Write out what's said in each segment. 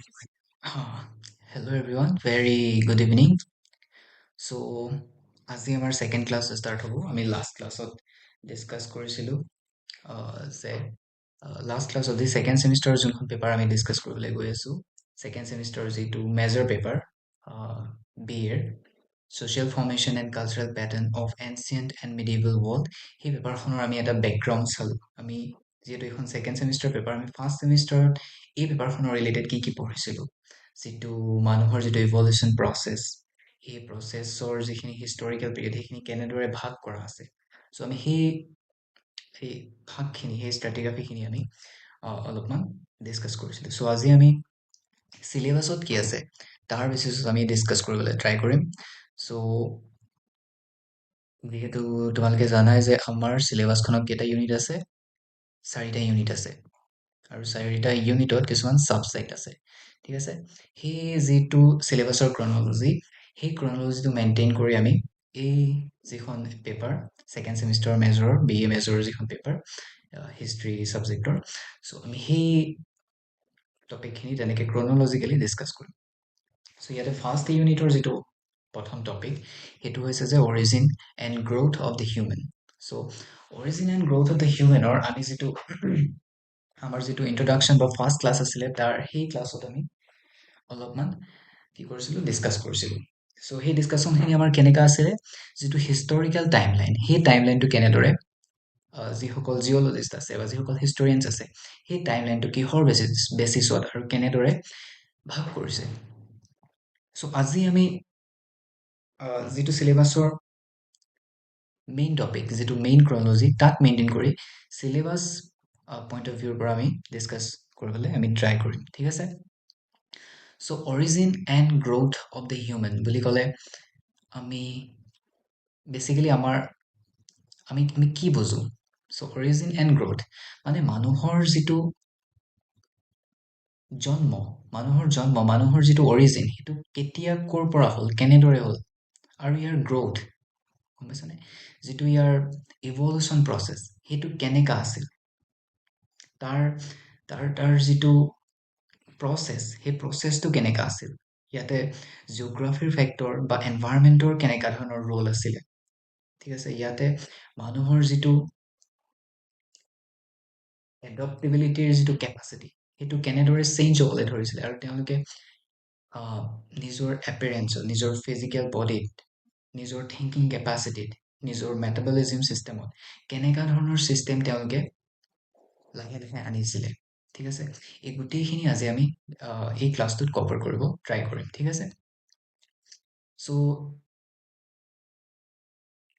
Uh, Hello everyone, very good evening. So আজি আমাৰ second class start হ'ব। আমি লাষ্ট ক্লাছত ডিছকাছ কৰিছিলোঁ যে লাষ্ট ক্লাছত যি ছেকেণ্ড ছেমিষ্টাৰৰ যোনখন পেপাৰ আমি ডিছকাছ কৰিবলৈ গৈ আছোঁ, ছেকেণ্ড ছেমিষ্টাৰৰ যিটো মেজৰ পেপাৰ বি এৰ social formation and cultural pattern of ancient and medieval world, সেই পেপাৰখনৰ আমি এটা বেকগ্ৰাউণ্ড চালোঁ। আমি যিহেতু এইখন ছেকেণ্ড ছেমিষ্টাৰ পেপাৰ, আমি ফাৰ্ষ্ট ছেমিষ্টাৰত এই পেপাৰখনৰ ৰিলেটেড কি কি পঢ়িছিলোঁ, যিটো মানুহৰ যিটো ইভলিউশ্যন প্ৰচেছ, সেই প্ৰচেছৰ যিখিনি হিষ্টৰিকেল পিৰিয়ড সেইখিনি কেনেদৰে ভাগ কৰা আছে। চ' আমি সেই ভাগখিনি, সেই ষ্ট্ৰেটিগ্ৰাফিখিনি আমি অলপমান ডিছকাছ কৰিছিলোঁ। চ' আজি আমি চিলেবাছত কি আছে তাৰ বেচিছত আমি ডিছকাছ কৰিবলৈ ট্ৰাই কৰিম। চ' যিহেতু তোমালোকে জানাই যে আমাৰ চিলেবাছখনত কেইটা ইউনিট আছে, 4টা ইউনিট আছে, আৰু 4টা ইউনিটত কিছুমান ছাবজেক্ট আছে। ঠিক আছে, সেই যিটো চিলেবাছৰ ক্ৰনলজি, সেই ক্ৰনলজিটো মেইনটেইন কৰি আমি এই যিখন পেপাৰ ছেকেণ্ড ছেমিষ্টাৰৰ মেজৰৰ বি এ মেজৰৰ যিখন পেপাৰ হিষ্ট্ৰী ছাবজেক্টৰ, চ' আমি সেই টপিকখিনি তেনেকৈ ক্ৰনলজিকেলি ডিছকাছ কৰিম। চ' ইয়াতে ফাৰ্ষ্ট ইউনিটৰ যিটো প্ৰথম টপিক, সেইটো হৈছে যে origin and growth of the human. So' origin and growth of the হিউমেনৰ আমি যিটো আমাৰ যিটো ইন্ট্ৰডাকশ্যন বা ফাৰ্ষ্ট ক্লাছ আছিলে, তাৰ সেই ক্লাছত আমি অলপমান কি কৰিছিলোঁ, ডিছকাছ কৰিছিলোঁ। চ' সেই ডিছকাশ্যনখিনি আমাৰ কেনেকুৱা আছিলে, যিটো হিষ্টৰিকেল টাইমলাইন, সেই টাইমলাইনটো কেনেদৰে যিসকল জিঅ'লজিষ্ট আছে বা যিসকল হিষ্টৰিয়ানছ আছে, সেই টাইমলাইনটো কিহৰ বেচিছত আৰু কেনেদৰে ভাগ কৰিছে। চ' আজি আমি যিটো চিলেবাছৰ মেইন টপিক, যিটো মেইন ক্ৰনলজি, তাক মেইনটেইন কৰি চিলেবাছ পইণ্ট অফ ভিউৰ পৰা আমি ডিছকাছ কৰিবলৈ আমি ট্ৰাই কৰিম। ঠিক আছে, so' origin and growth of the human বুলি ক'লে আমি বেচিকেলি আমি কি বুজো। চ' অৰিজিন এণ্ড গ্ৰ'থ মানে মানুহৰ যিটো জন্ম, মানুহৰ যিটো অৰিজিন, সেইটো কেতিয়া ক'ৰ পৰা হ'ল, কেনেদৰে হ'ল, আৰু ইয়াৰ গ্ৰ'থ, গম পাইছানে, যিটো ইয়াৰ ইভলিউশ্যন প্ৰচেছ, সেইটো কেনেকা আছিল, তাৰ তাৰ তাৰ যিটো প্ৰচেছ, সেই প্ৰচেছটো কেনেকা আছিল, ইয়াতে জিঅ'গ্ৰাফিৰ ফেক্টৰ বা এনভাইৰনমেণ্টৰ কেনেকা ধৰণৰ ৰোল আছিলে। ঠিক আছে, ইয়াতে মানুহৰ যিটো এডপ্টেবিলিটিৰ যিটো কেপাচিটি, সেইটো কেনেদৰে চেঞ্জ হ'বলৈ ধৰিছিলে, আৰু তেওঁলোকে নিজৰ এপিয়াৰেঞ্চত, নিজৰ ফিজিকেল বডিত, নিজৰ থিংকিং কেপাচিটিত, নিজৰ মেটাবলিজিম ছিষ্টেমত কেনেকুৱা ধৰণৰ ছিষ্টেম তেওঁলোকে লাহে লাহে আনিছিলে। ঠিক আছে, এই গোটেইখিনি আজি আমি এই ক্লাছটোত কভাৰ কৰিব ট্ৰাই কৰিম। ঠিক আছে, চ'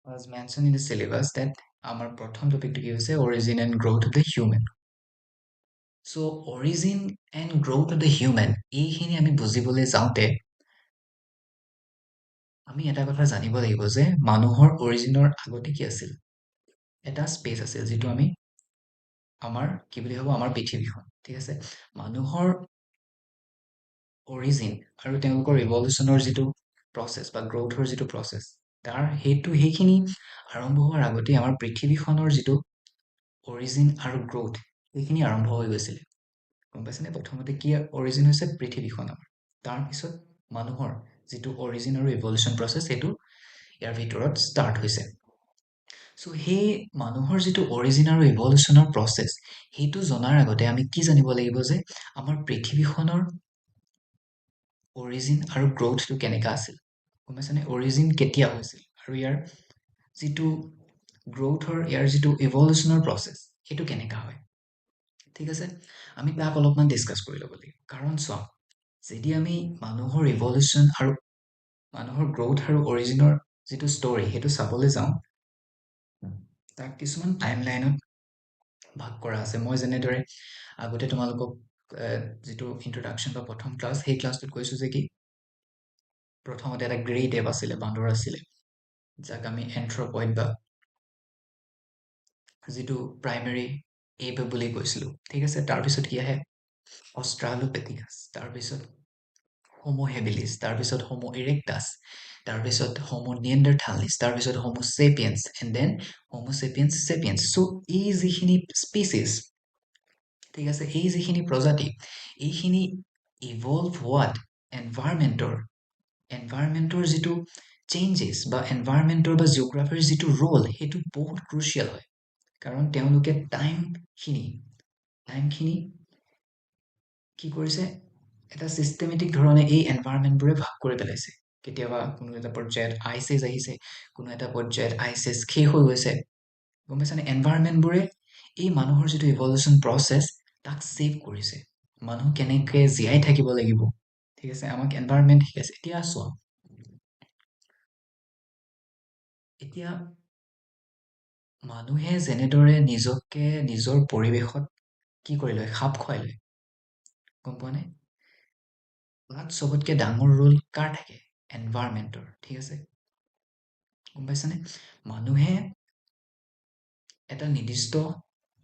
as mentioned in the syllabus that আমাৰ প্ৰথম টপিকটো কি হৈছে origin and growth of the human. So' origin and growth of the human, এইখিনি আমি বুজিবলৈ যাওঁতে আমি এটা কথা জানিব লাগিব যে মানুহৰ অৰিজিনৰ আগতে কি আছিল, এটা স্পেচ আছিল, যিটো আমাৰ কি বুলি ভাবো, আমাৰ পৃথিৱীখন। ঠিক আছে, মানুহৰ অৰিজিন আৰু তেওঁলোকৰ ৰিভলিউশ্যনৰ যিটো প্ৰচেছ বা গ্ৰ'থৰ যিটো প্ৰচেছ, সেইখিনি আৰম্ভ হোৱাৰ আগতেই আমাৰ পৃথিৱীখনৰ যিটো অৰিজিন আৰু গ্ৰ'থ, সেইখিনি আৰম্ভ হৈ গৈছিলে। গম পাইছেনে, প্ৰথমতে কি অৰিজিন হৈছে পৃথিৱীখন আমাৰ, তাৰপিছত মানুহৰ যিটো অৰিজিন আৰু ইভলিউশ্যন প্ৰচেছ, সেইটো ইয়াৰ ভিতৰত ষ্টাৰ্ট হৈছে। চ' সেই মানুহৰ যিটো অৰিজিন আৰু ইভলিউশ্যনৰ প্ৰচেছ, সেইটো জনাৰ আগতে আমি কি জানিব লাগিব যে আমাৰ পৃথিৱীখনৰ অৰিজিন আৰু গ্ৰ'থটো কেনেকা আছিল। গম পাইছেনে, অৰিজিন কেতিয়া হৈছিল আৰু ইয়াৰ যিটো গ্ৰ'থৰ, ইয়াৰ যিটো ইভলিউশ্যনৰ প্ৰচেছ, সেইটো কেনেকা হয়। ঠিক আছে, আমি তাক অলপমান ডিছকাছ কৰি ল'ব লাগিব। কাৰণ চোৱা, যদি আমি মানুহৰ ইভলিউশ্যন আৰু মানুহৰ গ্ৰ'থ আৰু অৰিজিনৰ যিটো ষ্টৰি, সেইটো চাবলৈ যাওঁ, তাক কিছুমান টাইম লাইনত ভাগ কৰা আছে। মই যেনেদৰে আগতে তোমালোকক যিটো ইন্ট্ৰডাকশ্যন বা প্ৰথম ক্লাছ, সেই ক্লাছটোত কৈছোঁ যে কি প্ৰথমতে এটা গ্ৰেট এপ আছিলে, বান্দৰ আছিলে, যাক আমি এন্থ্ৰপইড বা যিটো প্ৰাইমেৰী এপ বুলি কৈছিলোঁ। ঠিক আছে, তাৰপিছত কি আহে, অষ্ট্ৰালোপেথিকাছ, তাৰপিছত হোমো হেবিলিছ, তাৰপিছত হোমো ইৰেক্টাছ, তাৰপিছত হোমো নিয়েণ্ডাৰথালিছ, তাৰপিছত homo sapiens, and then homo sapiens sapiens. So' এই যিখিনি স্পিচিছ, ঠিক আছে, এই যিখিনি প্ৰজাতি, এইখিনি ইভলভ হোৱাত এনভাইৰমেণ্টৰ যিটো চেঞ্জেছ বা এনভাইৰমেণ্টৰ বা জিঅ'গ্ৰাফীৰ যিটো ৰোল সেইটো বহুত ক্ৰুচিয়েল হয়। কাৰণ তেওঁলোকে টাইমখিনি কি কৰিছে, এটা চিষ্টেমেটিক ধৰণে এই এনভাইৰনমেণ্টবোৰে ভাগ কৰি পেলাইছে। কেতিয়াবা কোনো এটা পৰ্যায়ত আইচ এজ আহিছে, কোনো এটা পৰ্যায়ত আইচ এজ শেষ হৈ গৈছে। গম পাইছানে? এনভাইৰনমেণ্টবোৰে এই মানুহৰ যিটো ইভলিউচন প্ৰচেছ তাক ছেভ কৰিছে। মানুহ কেনেকে জীয়াই থাকিব লাগিব, ঠিক আছে, আমাক এনভাইৰনমেণ্ট শিকাইছে। এতিয়া চোৱা, এতিয়া মানুহে যেনেদৰে নিজকে নিজৰ পৰিৱেশত কি কৰি লয়, খাপ খুৱাই লয়, গম পোৱা নে? তাত চবতকে ডাঙৰ ৰোল কাৰ থাকে? এনভাইৰনমেণ্টৰ, ঠিক আছে, গম পাইছানে? মানুহে এটা নিৰ্দিষ্ট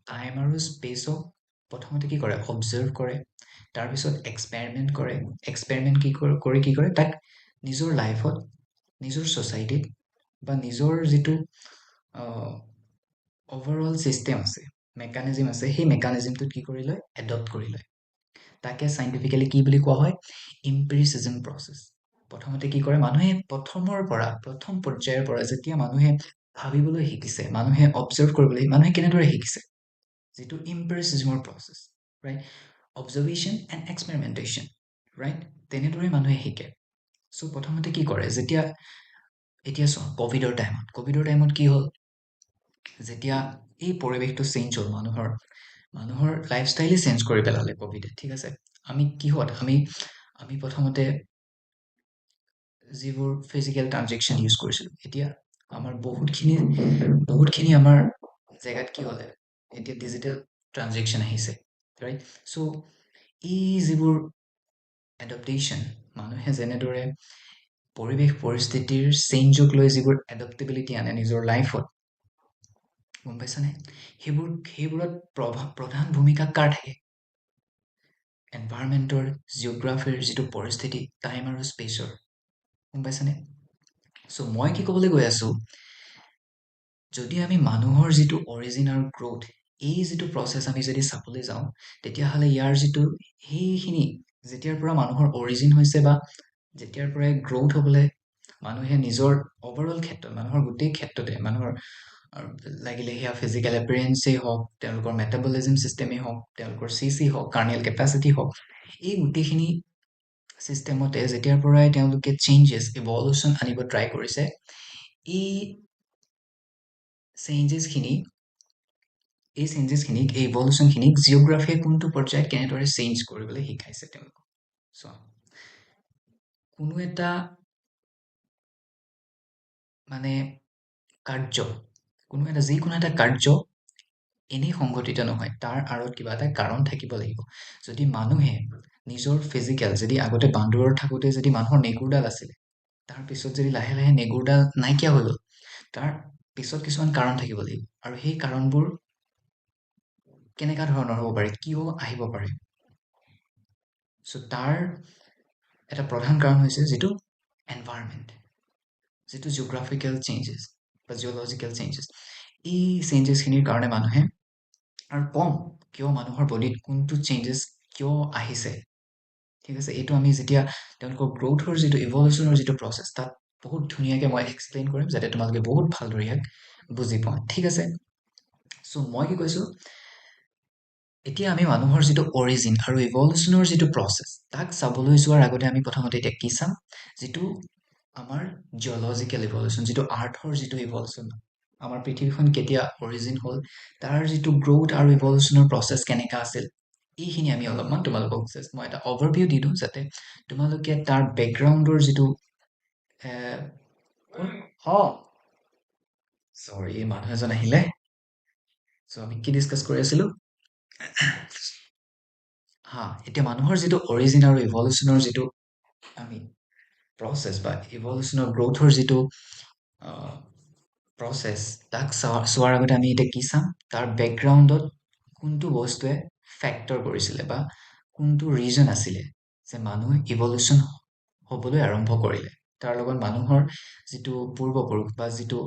টাইম আৰু স্পেচক প্ৰথমতে কি কৰে, অবজাৰ্ভ কৰে, তাৰপিছত এক্সপেৰিমেণ্ট কৰে, এক্সপেৰিমেণ্ট কৰি কি কৰে, তাক নিজৰ লাইফত, নিজৰ ছ'চাইটিত বা নিজৰ যিটো অভাৰঅল ছিষ্টেম আছে, মেকানিজিম আছে, সেই মেকানিজিমটোত কি কৰি লয়, এডপ্ট কৰি লয়। তাকে চাইণ্টিফিকেলি কি বুলি কোৱা হয়, ইম্পেৰিচিজম প্ৰচেছ। প্ৰথমতে কি কৰে, মানুহে প্ৰথম পৰ্যায়ৰ পৰা যেতিয়া মানুহে ভাবিবলৈ শিকিছে, মানুহে অবজাৰ্ভ কৰিবলৈ, মানুহে কেনেদৰে শিকিছে, যিটো ইম্পেৰিচিজমৰ process, right, observation and experimentation, right, তেনেদৰে মানুহে শিকে। চ' প্ৰথমতে কি কৰে, এতিয়া চোৱা, কভিডৰ টাইমত কি হ'ল, যেতিয়া এই পৰিৱেশটো চেঞ্জ হ'ল, মানুহৰ লাইফষ্টাইলে চেঞ্জ কৰি পেলালে কভিডে, ঠিক আছে। আমি প্ৰথমতে যিবোৰ ফিজিকেল ট্ৰানজেকশ্যন ইউজ কৰিছিলোঁ, এতিয়া আমাৰ বহুতখিনি আমাৰ জেগাত কি হ'লে, এতিয়া ডিজিটেল ট্ৰানজেকশ্যন আহিছে, ৰাইট। চ' এই যিবোৰ এডপ্টেশ্যন, মানুহে যেনেদৰে পৰিৱেশ পৰিস্থিতিৰ চেঞ্জক লৈ যিবোৰ এডপ্টেবিলিটি আনে নিজৰ লাইফত, গম পাইছানে? সেইবোৰত প্ৰধান ভূমিকা কাৰ থাকে? এনভাইৰনমেণ্টৰ, জিঅ'গ্ৰাফীৰ যিটো পৰিস্থিতি, টাইম আৰু স্পেচৰ, গম পাইছানে? চ' মই কি ক'বলৈ গৈ আছোঁ, যদি আমি মানুহৰ যিটো অৰিজিন আৰু গ্ৰ'থ, এই যিটো প্ৰচেছ আমি যদি চাবলৈ যাওঁ, তেতিয়াহ'লে ইয়াৰ যিটো সেইখিনি যেতিয়াৰ পৰা মানুহৰ অৰিজিন হৈছে বা যেতিয়াৰ পৰাই গ্ৰ'থ হ'বলৈ মানুহে নিজৰ অভাৰঅল ক্ষেত্ৰত, মানুহৰ গোটেই ক্ষেত্ৰতে, মানুহৰ লাগিলে সেয়া ফিজিকেল এপিয়াৰেঞ্চেই হওক, তেওঁলোকৰ মেটাবলিজিম চিষ্টেমেই হওক, তেওঁলোকৰ চি হওক, কাৰ্নিয়েল কেপাচিটি হওক, এই গোটেইখিনি চিষ্টেমতে যেতিয়াৰ পৰাই তেওঁলোকে ইভলিউচন আনিব ট্ৰাই কৰিছে, এই চেঞ্জেছখিনিক, এই ইভলিউচনখিনিক জিঅ'গ্ৰাফীয়ে কোনটো পৰ্যায়ত কেনেদৰে চেঞ্জ কৰিবলৈ শিকাইছে তেওঁলোকক। চোৱা, কোনো এটা মানে যিকোনো এটা কাৰ্য এনেই সংঘটিত নহয়, তাৰ আঁৰত কিবা এটা কাৰণ থাকিব লাগিব। যদি মানুহে নিজৰ যদি আগতে বান্দৰত থাকোঁতে যদি মানুহৰ নেগুৰডাল আছিলে, তাৰ পিছত যদি লাহে লাহে নেগুৰডাল নাইকিয়া হৈ গ'ল, তাৰ পিছত কিছুমান কাৰণ থাকিব লাগিব, আৰু সেই কাৰণবোৰ কেনেকুৱা ধৰণৰ হ'ব পাৰে, কিয় আহিব পাৰে। চ' তাৰ এটা প্ৰধান কাৰণ হৈছে যিটো এনভাইৰনমেণ্ট, যিটো জিঅ'গ্ৰাফিকেল চেঞ্জেছ বা জিঅ'লজিকেল চেঞ্জেছ, এই চেঞ্জেছখিনিৰ কাৰণে মানুহে, আৰু কম কিয় মানুহৰ বডিত কোনটো চেঞ্জেছ কিয় আহিছে, ঠিক আছে, এইটো আমি যেতিয়া তেওঁলোকৰ গ্ৰ'থৰ যিটো ইভলিউচনৰ যিটো প্ৰচেছ, তাত বহুত ধুনীয়াকৈ মই এক্সপ্লেইন কৰিম, যাতে তোমালোকে বহুত ভালদৰে ইয়াক বুজি পোৱা, ঠিক আছে। চ' মই কি কৈছোঁ, এতিয়া আমি মানুহৰ যিটো অৰিজিন আৰু ইভলিউচনৰ যিটো প্ৰচেছ, তাক চাবলৈ যোৱাৰ আগতে আমি প্ৰথমতে এতিয়া কি চাম, যিটো আমাৰ জিঅ'লজিকেল ইভলিউচন, যিটো আৰ্থৰ যিটো ইভলিউচন, আমাৰ পৃথিৱীখন কেতিয়া অৰিজিন হ'ল, তাৰ যিটো গ্ৰ'থ আৰু ইভলিউচনৰ প্ৰচেছ কেনেকা আছিল, এইখিনি আমি অলপমান তোমালোকক মই এটা অভাৰভিউ দি দিওঁ, যাতে তোমালোকে তাৰ বেকগ্ৰাউণ্ডৰ যিটো চৰি, মানুহ এজন আহিলে। চ' আমি কি ডিছকাছ কৰি আছিলোঁ, এতিয়া মানুহৰ যিটো অৰিজিন আৰু ইভলিউচনৰ যিটো আমি প্ৰচেছ বা ইভলিউচনৰ গ্ৰ'থৰ যিটো প্ৰচেছ, তাক চোৱাৰ আগতে আমি এতিয়া কি চাম, তাৰ বেকগ্ৰাউণ্ডত কোনটো বস্তুৱে ফেক্টৰ কৰিছিলে বা কোনটো ৰিজন আছিলে যে মানুহ ইভলিউচন হ'বলৈ আৰম্ভ কৰিলে, তাৰ লগত মানুহৰ যিটো পূৰ্বপুৰুষ বা যিটো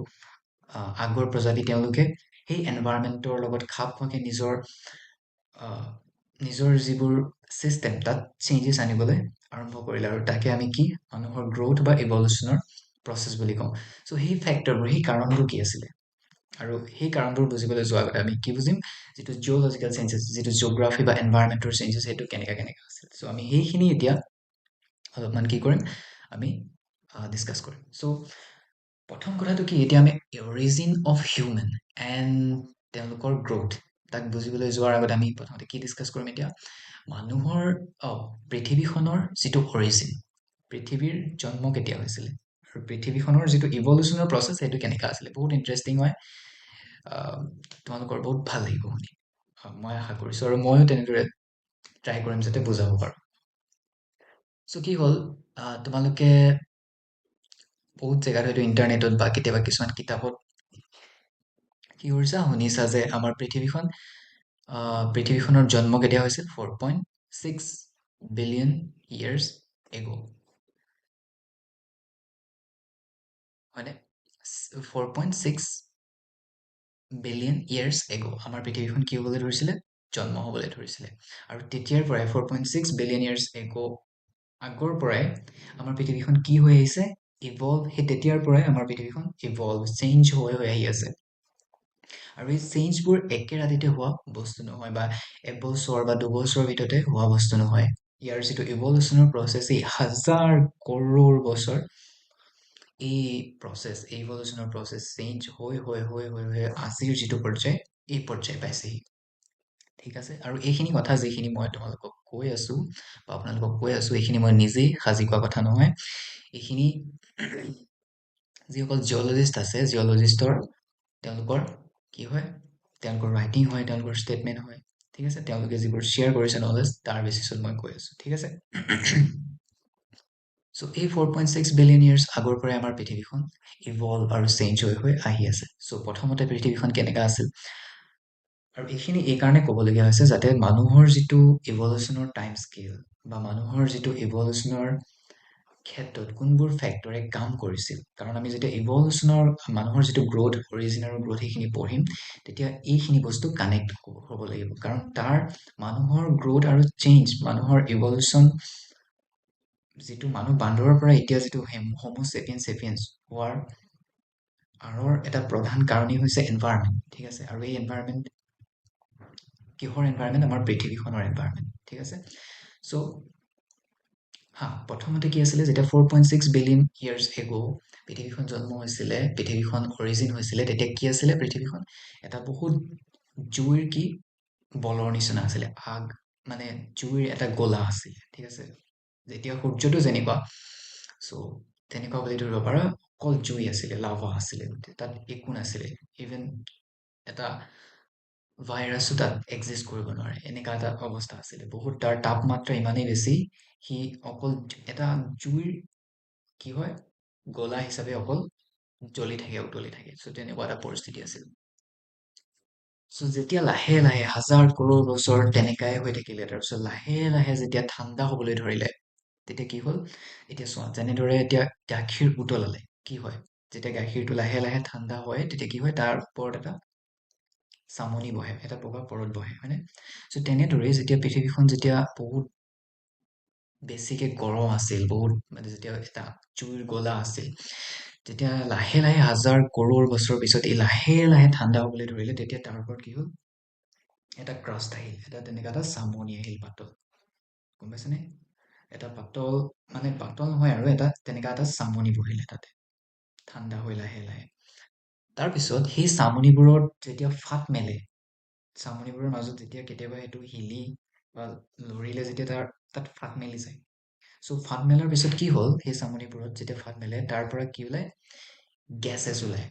আগৰ প্ৰজাতি, তেওঁলোকে সেই এনভাইৰনমেণ্টৰ লগত খাপ খোৱাকে নিজৰ যিবোৰ চিষ্টেম তাত চেঞ্জেছ আনিবলৈ আৰম্ভ কৰিলে আৰু তাকে আমি কি মানুহৰ গ্ৰ'থ বা ইভলিউশ্যনৰ প্ৰচেছ বুলি কওঁ চ' সেই ফেক্টৰবোৰ সেই কাৰণবোৰ কি আছিলে আৰু সেই কাৰণবোৰ বুজিবলৈ যোৱাৰ আগতে আমি কি বুজিম যিটো জিঅ'লজিকেল চেঞ্জেছ যিটো জিঅ'গ্ৰাফী বা এনভাইৰমেণ্টৰ চেঞ্জেছ সেইটো কেনেকৈ আছিল চ' আমি সেইখিনি এতিয়া অলপমান কি কৰিম আমি ডিছকাছ কৰিম চ' প্ৰথম কথাটো কি এতিয়া আমি অৰিজিন অফ হিউমেন এণ্ড তেওঁলোকৰ গ্ৰ'থ তাক বুজিবলৈ যোৱাৰ আগতে আমি প্ৰথমতে কি ডিছকাছ কৰিম এতিয়া মানুহৰ পৃথিৱীখনৰ যিটো অৰিজিন পৃথিৱীৰ জন্ম কেতিয়া হৈছিলে আৰু পৃথিৱীখনৰ যিটো ইভলিউশ্যনৰ প্ৰচেছ সেইটো কেনেকুৱা আছিলে বহুত ইণ্টাৰেষ্টিং হয় তোমালোকৰ বহুত ভাল লাগিব শুনি মই আশা কৰিছোঁ আৰু ময়ো তেনেদৰে ট্ৰাই কৰিম যাতে বুজাব পাৰোঁ চ' কি হ'ল তোমালোকে বহুত জেগাত হয়তো ইণ্টাৰনেটত বা কেতিয়াবা কিছুমান কিতাপত কি কৰিছা শুনিছা যে আমাৰ পৃথিৱীখনৰ জন্ম কেতিয়া হৈছিল 4.6 বিলিয়ন years ago হয়নে 4.6 বিলিয়ন years ago আমাৰ পৃথিৱীখন কি হ'বলৈ ধৰিছিলে জন্ম হ'বলৈ ধৰিছিলে আৰু তেতিয়াৰ পৰাই 4.6 বিলিয়ন years ago আগৰ পৰাই আমাৰ পৃথিৱীখন কি হৈ আহিছে ইভল্ভ সেই তেতিয়াৰ পৰাই আমাৰ পৃথিৱীখন ইভল্ভ চেঞ্জ হৈ আহি আছে আৰু এই চেঞ্জবোৰ একে ৰাতিতে হোৱা বস্তু নহয় বা এবছৰ বা দুবছৰৰ ভিতৰতে হোৱা বস্তু নহয় ইয়াৰ যিটো ইভলিউশ্যনৰ প্ৰচেছ এই হাজাৰ কৰোৰ বছৰ এই প্ৰচেছ এই ইভলিউশ্যনৰ প্ৰচেছ চেঞ্জ হৈ আজিৰ যিটো পৰ্যায় এই পৰ্যায় পাইছেহি ঠিক আছে আৰু এইখিনি কথা যিখিনি মই তোমালোকক কৈ আছোঁ বা আপোনালোকক কৈ আছোঁ এইখিনি মই নিজেই সাজি কোৱা কথা নহয় এইখিনি যিসকল জিঅ'লজিষ্ট আছে জিঅ'লজিষ্টৰ তেওঁলোকৰ কি হয় তেওঁলোকৰ ৰাইটিং হয় তেওঁলোকৰ ষ্টেটমেণ্ট হয় ঠিক আছে তেওঁলোকে যিবোৰ শ্বেয়াৰ কৰিছে নলেজ তাৰ বেচিছত মই কৈ আছোঁ ঠিক আছে চ' এই 4.6 বিলিয়ন years আগৰ পৰাই আমাৰ পৃথিৱীখন ইভল্ভ আৰু চেঞ্জ হৈ আহি আছে চ' প্ৰথমতে পৃথিৱীখন কেনেকুৱা আছিল আৰু এইখিনি এইকাৰণে ক'বলগীয়া হৈছে যাতে মানুহৰ যিটো ইভলিউশ্যনৰ টাইম স্কেল বা মানুহৰ যিটো ইভলিউশ্যনৰ ক্ষেত্ৰত কোনবোৰ ফেক্টৰে কাম কৰিছিল কাৰণ আমি যেতিয়া ইভলিউশ্যনৰ মানুহৰ যিটো গ্ৰ'থ অৰিজিন আৰু গ্ৰ'থ সেইখিনি পঢ়িম তেতিয়া এইখিনি বস্তু কানেক্ট হ'ব লাগিব কাৰণ তাৰ মানুহৰ গ্ৰ'থ আৰু চেঞ্জ মানুহৰ ইভলিউশ্যন যিটো মানুহ বান্দৰৰ পৰা এতিয়া যিটো হোমো চেপিয়েন্স হোৱাৰ আঁৰৰ এটা প্ৰধান কাৰণেই হৈছে এনভাইৰনমেণ্ট ঠিক আছে আৰু এই এনভাইৰনমেণ্ট কিহৰ এনভাইৰনমেণ্ট আমাৰ পৃথিৱীখনৰ এনভাইৰনমেণ্ট ঠিক আছে চ' প্ৰথমতে কি আছিলে যেতিয়া 4.6 বিলিয়ন years ago পৃথিৱীখন জন্ম হৈছিলে পৃথিৱীখন অৰিজিন হৈছিলে তেতিয়া কি আছিলে পৃথিৱীখন এটা বহুত জুইৰ কি বলৰ নিচিনা আছিলে আগ মানে জুইৰ এটা গোলা আছিলে ঠিক আছে যেতিয়া সূৰ্যটো যেনেকুৱা চ' তেনেকুৱা বুলি ধৰিব পাৰা অকল জুই আছিলে লাভা আছিলে তাত একো নাছিলে ইভেন এটা ভাইৰাছো তাত এক্সিষ্ট কৰিব নোৱাৰে এনেকুৱা এটা অৱস্থা আছিলে বহুত তাৰ তাপমাত্ৰা ইমানেই বেছি সি অকল এটা জুইৰ কি হয় গোলা হিচাপে অকল জ্বলি থাকে উতলি থাকে চ' তেনেকুৱা এটা পৰিস্থিতি আছিল চ' যেতিয়া লাহে লাহে হাজাৰ কৰোৰ বছৰ তেনেকাই হৈ থাকিলে তাৰপিছত লাহে লাহে যেতিয়া ঠাণ্ডা হ'বলৈ ধৰিলে তেতিয়া কি হ'ল এতিয়া চোৱা যেনেদৰে এতিয়া গাখীৰ উতলালে কি হয় যেতিয়া গাখীৰটো লাহে লাহে ঠাণ্ডা হয় তেতিয়া কি হয় তাৰ ওপৰত এটা চামনি বহে এটা বগা পৰত বহে হয়নে চ' তেনেদৰে যেতিয়া পৃথিৱীখন যেতিয়া বহুত বেছিকে গৰম আছিল বহুত মানে যেতিয়া এটা জুইৰ গোলা আছিল তেতিয়া লাহে লাহে হাজাৰ কৰোৰ বছৰৰ পিছত এই লাহে লাহে ঠাণ্ডা হ'বলৈ ধৰিলে তেতিয়া তাৰ ওপৰত কি হ'ল এটা ক্ৰাষ্ট আহিল এটা তেনেকুৱা এটা চামনি আহিল পাতল গম পাইছেনে এটা পাতল মানে পাতল নহয় আৰু এটা তেনেকুৱা এটা চামনি বহিলে তাতে ঠাণ্ডা হৈ লাহে লাহে তাৰপিছত সেই চামনিবোৰত যেতিয়া ফাট মেলে চামনিবোৰৰ মাজত যেতিয়া কেতিয়াবা সেইটো হিলি বা লৰিলে যেতিয়া তাত ফাট মেলি যায় চ' ফাট মেলাৰ পিছত কি হ'ল সেই চামনিবোৰত যেতিয়া ফাট মেলে তাৰ পৰা কি ওলায় গেছেছ ওলায়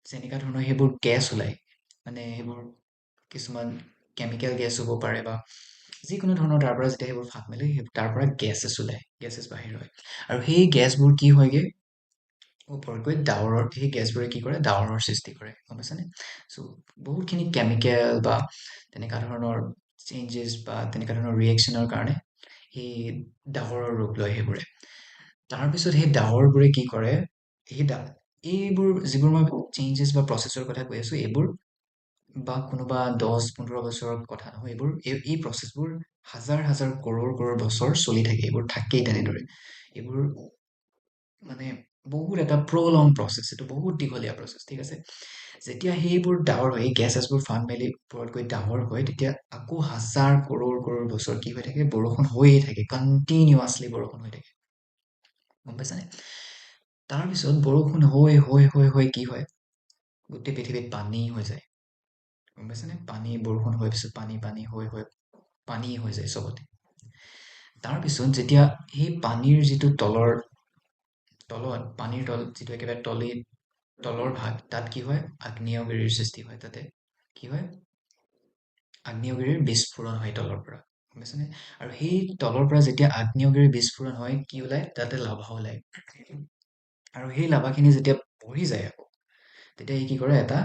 যেনেকুৱা ধৰণৰ সেইবোৰ গেছ ওলায় মানে সেইবোৰ কিছুমান কেমিকেল গেছ হ'ব পাৰে বা যিকোনো ধৰণৰ তাৰ পৰা যেতিয়া সেইবোৰ ফাট মেলে তাৰ পৰা গেছেছ ওলায় গেছেছ বাহিৰ হয় আৰু সেই গেছবোৰ কি হয়গে ওপৰত গৈ ডাৱৰৰ সেই গেছবোৰে কি কৰে ডাৱৰৰ সৃষ্টি কৰে গম পাইছানে চ' বহুতখিনি কেমিকেল বা তেনেকুৱা ধৰণৰ চেঞ্জেছ বা তেনেকুৱা ধৰণৰ ৰিয়েকশ্যনৰ কাৰণে সেই ডাৱৰৰ ৰূপ লয় সেইবোৰে তাৰপিছত সেই ডাৱৰবোৰে কি কৰে সেই এইবোৰ যিবোৰ মই চেঞ্জেছ বা প্ৰচেছৰ কথা কৈ আছোঁ এইবোৰ বা কোনোবা 10-15 বছৰৰ কথা নহয় এইবোৰ এই প্ৰচেছবোৰ হাজাৰ হাজাৰ কৰোৰ কৰোৰ বছৰ চলি থাকে, এইবোৰ থাকেই তেনেদৰে। এইবোৰ মানে বহুত এটা প্ৰলং প্ৰচেছ, এইটো বহুত দীঘলীয়া প্ৰচেছ, ঠিক আছে। যেতিয়া সেইবোৰ ডাঙৰ হয়, গেছ চেছবোৰ ফান্দ মেলি ওপৰত গৈ ডাঙৰ হয়, তেতিয়া আকৌ হাজাৰ কৰোৰ কৰোৰ বছৰ কি হৈ থাকে, বৰষুণ হৈয়ে থাকে, কণ্টিনিউৱাছলি বৰষুণ হৈ থাকে, গম পাইছানে? তাৰপিছত বৰষুণ হৈ হৈ হৈ হৈ কি হয়, গোটেই পৃথিৱীত পানী হৈ যায়, গম পাইছানে? পানী, বৰষুণ হোৱাৰ পিছত পানী পানী হৈ হৈ পানী হৈ যায় চবতে। তাৰপিছত যেতিয়া সেই পানীৰ যিটো তলত পানীৰ তলত যিটো একেবাৰে তলৰ ভাগ, তাত কি হয়, আগ্নেয়গিৰিৰ সৃষ্টি হয়। তাতে কি হয়, আগ্নেয়গিৰিৰ বিস্ফোৰণ হয় তলৰ পৰা, গম পাইছানে? আৰু সেই তলৰ পৰা যেতিয়া আগ্নেয়গিৰিৰ বিস্ফোৰণ হয়, কি ওলায়, তাতে লাভা ওলায়। আৰু সেই লাভাখিনি যেতিয়া বহি যায় আকৌ, তেতিয়া সি কি কৰে, এটা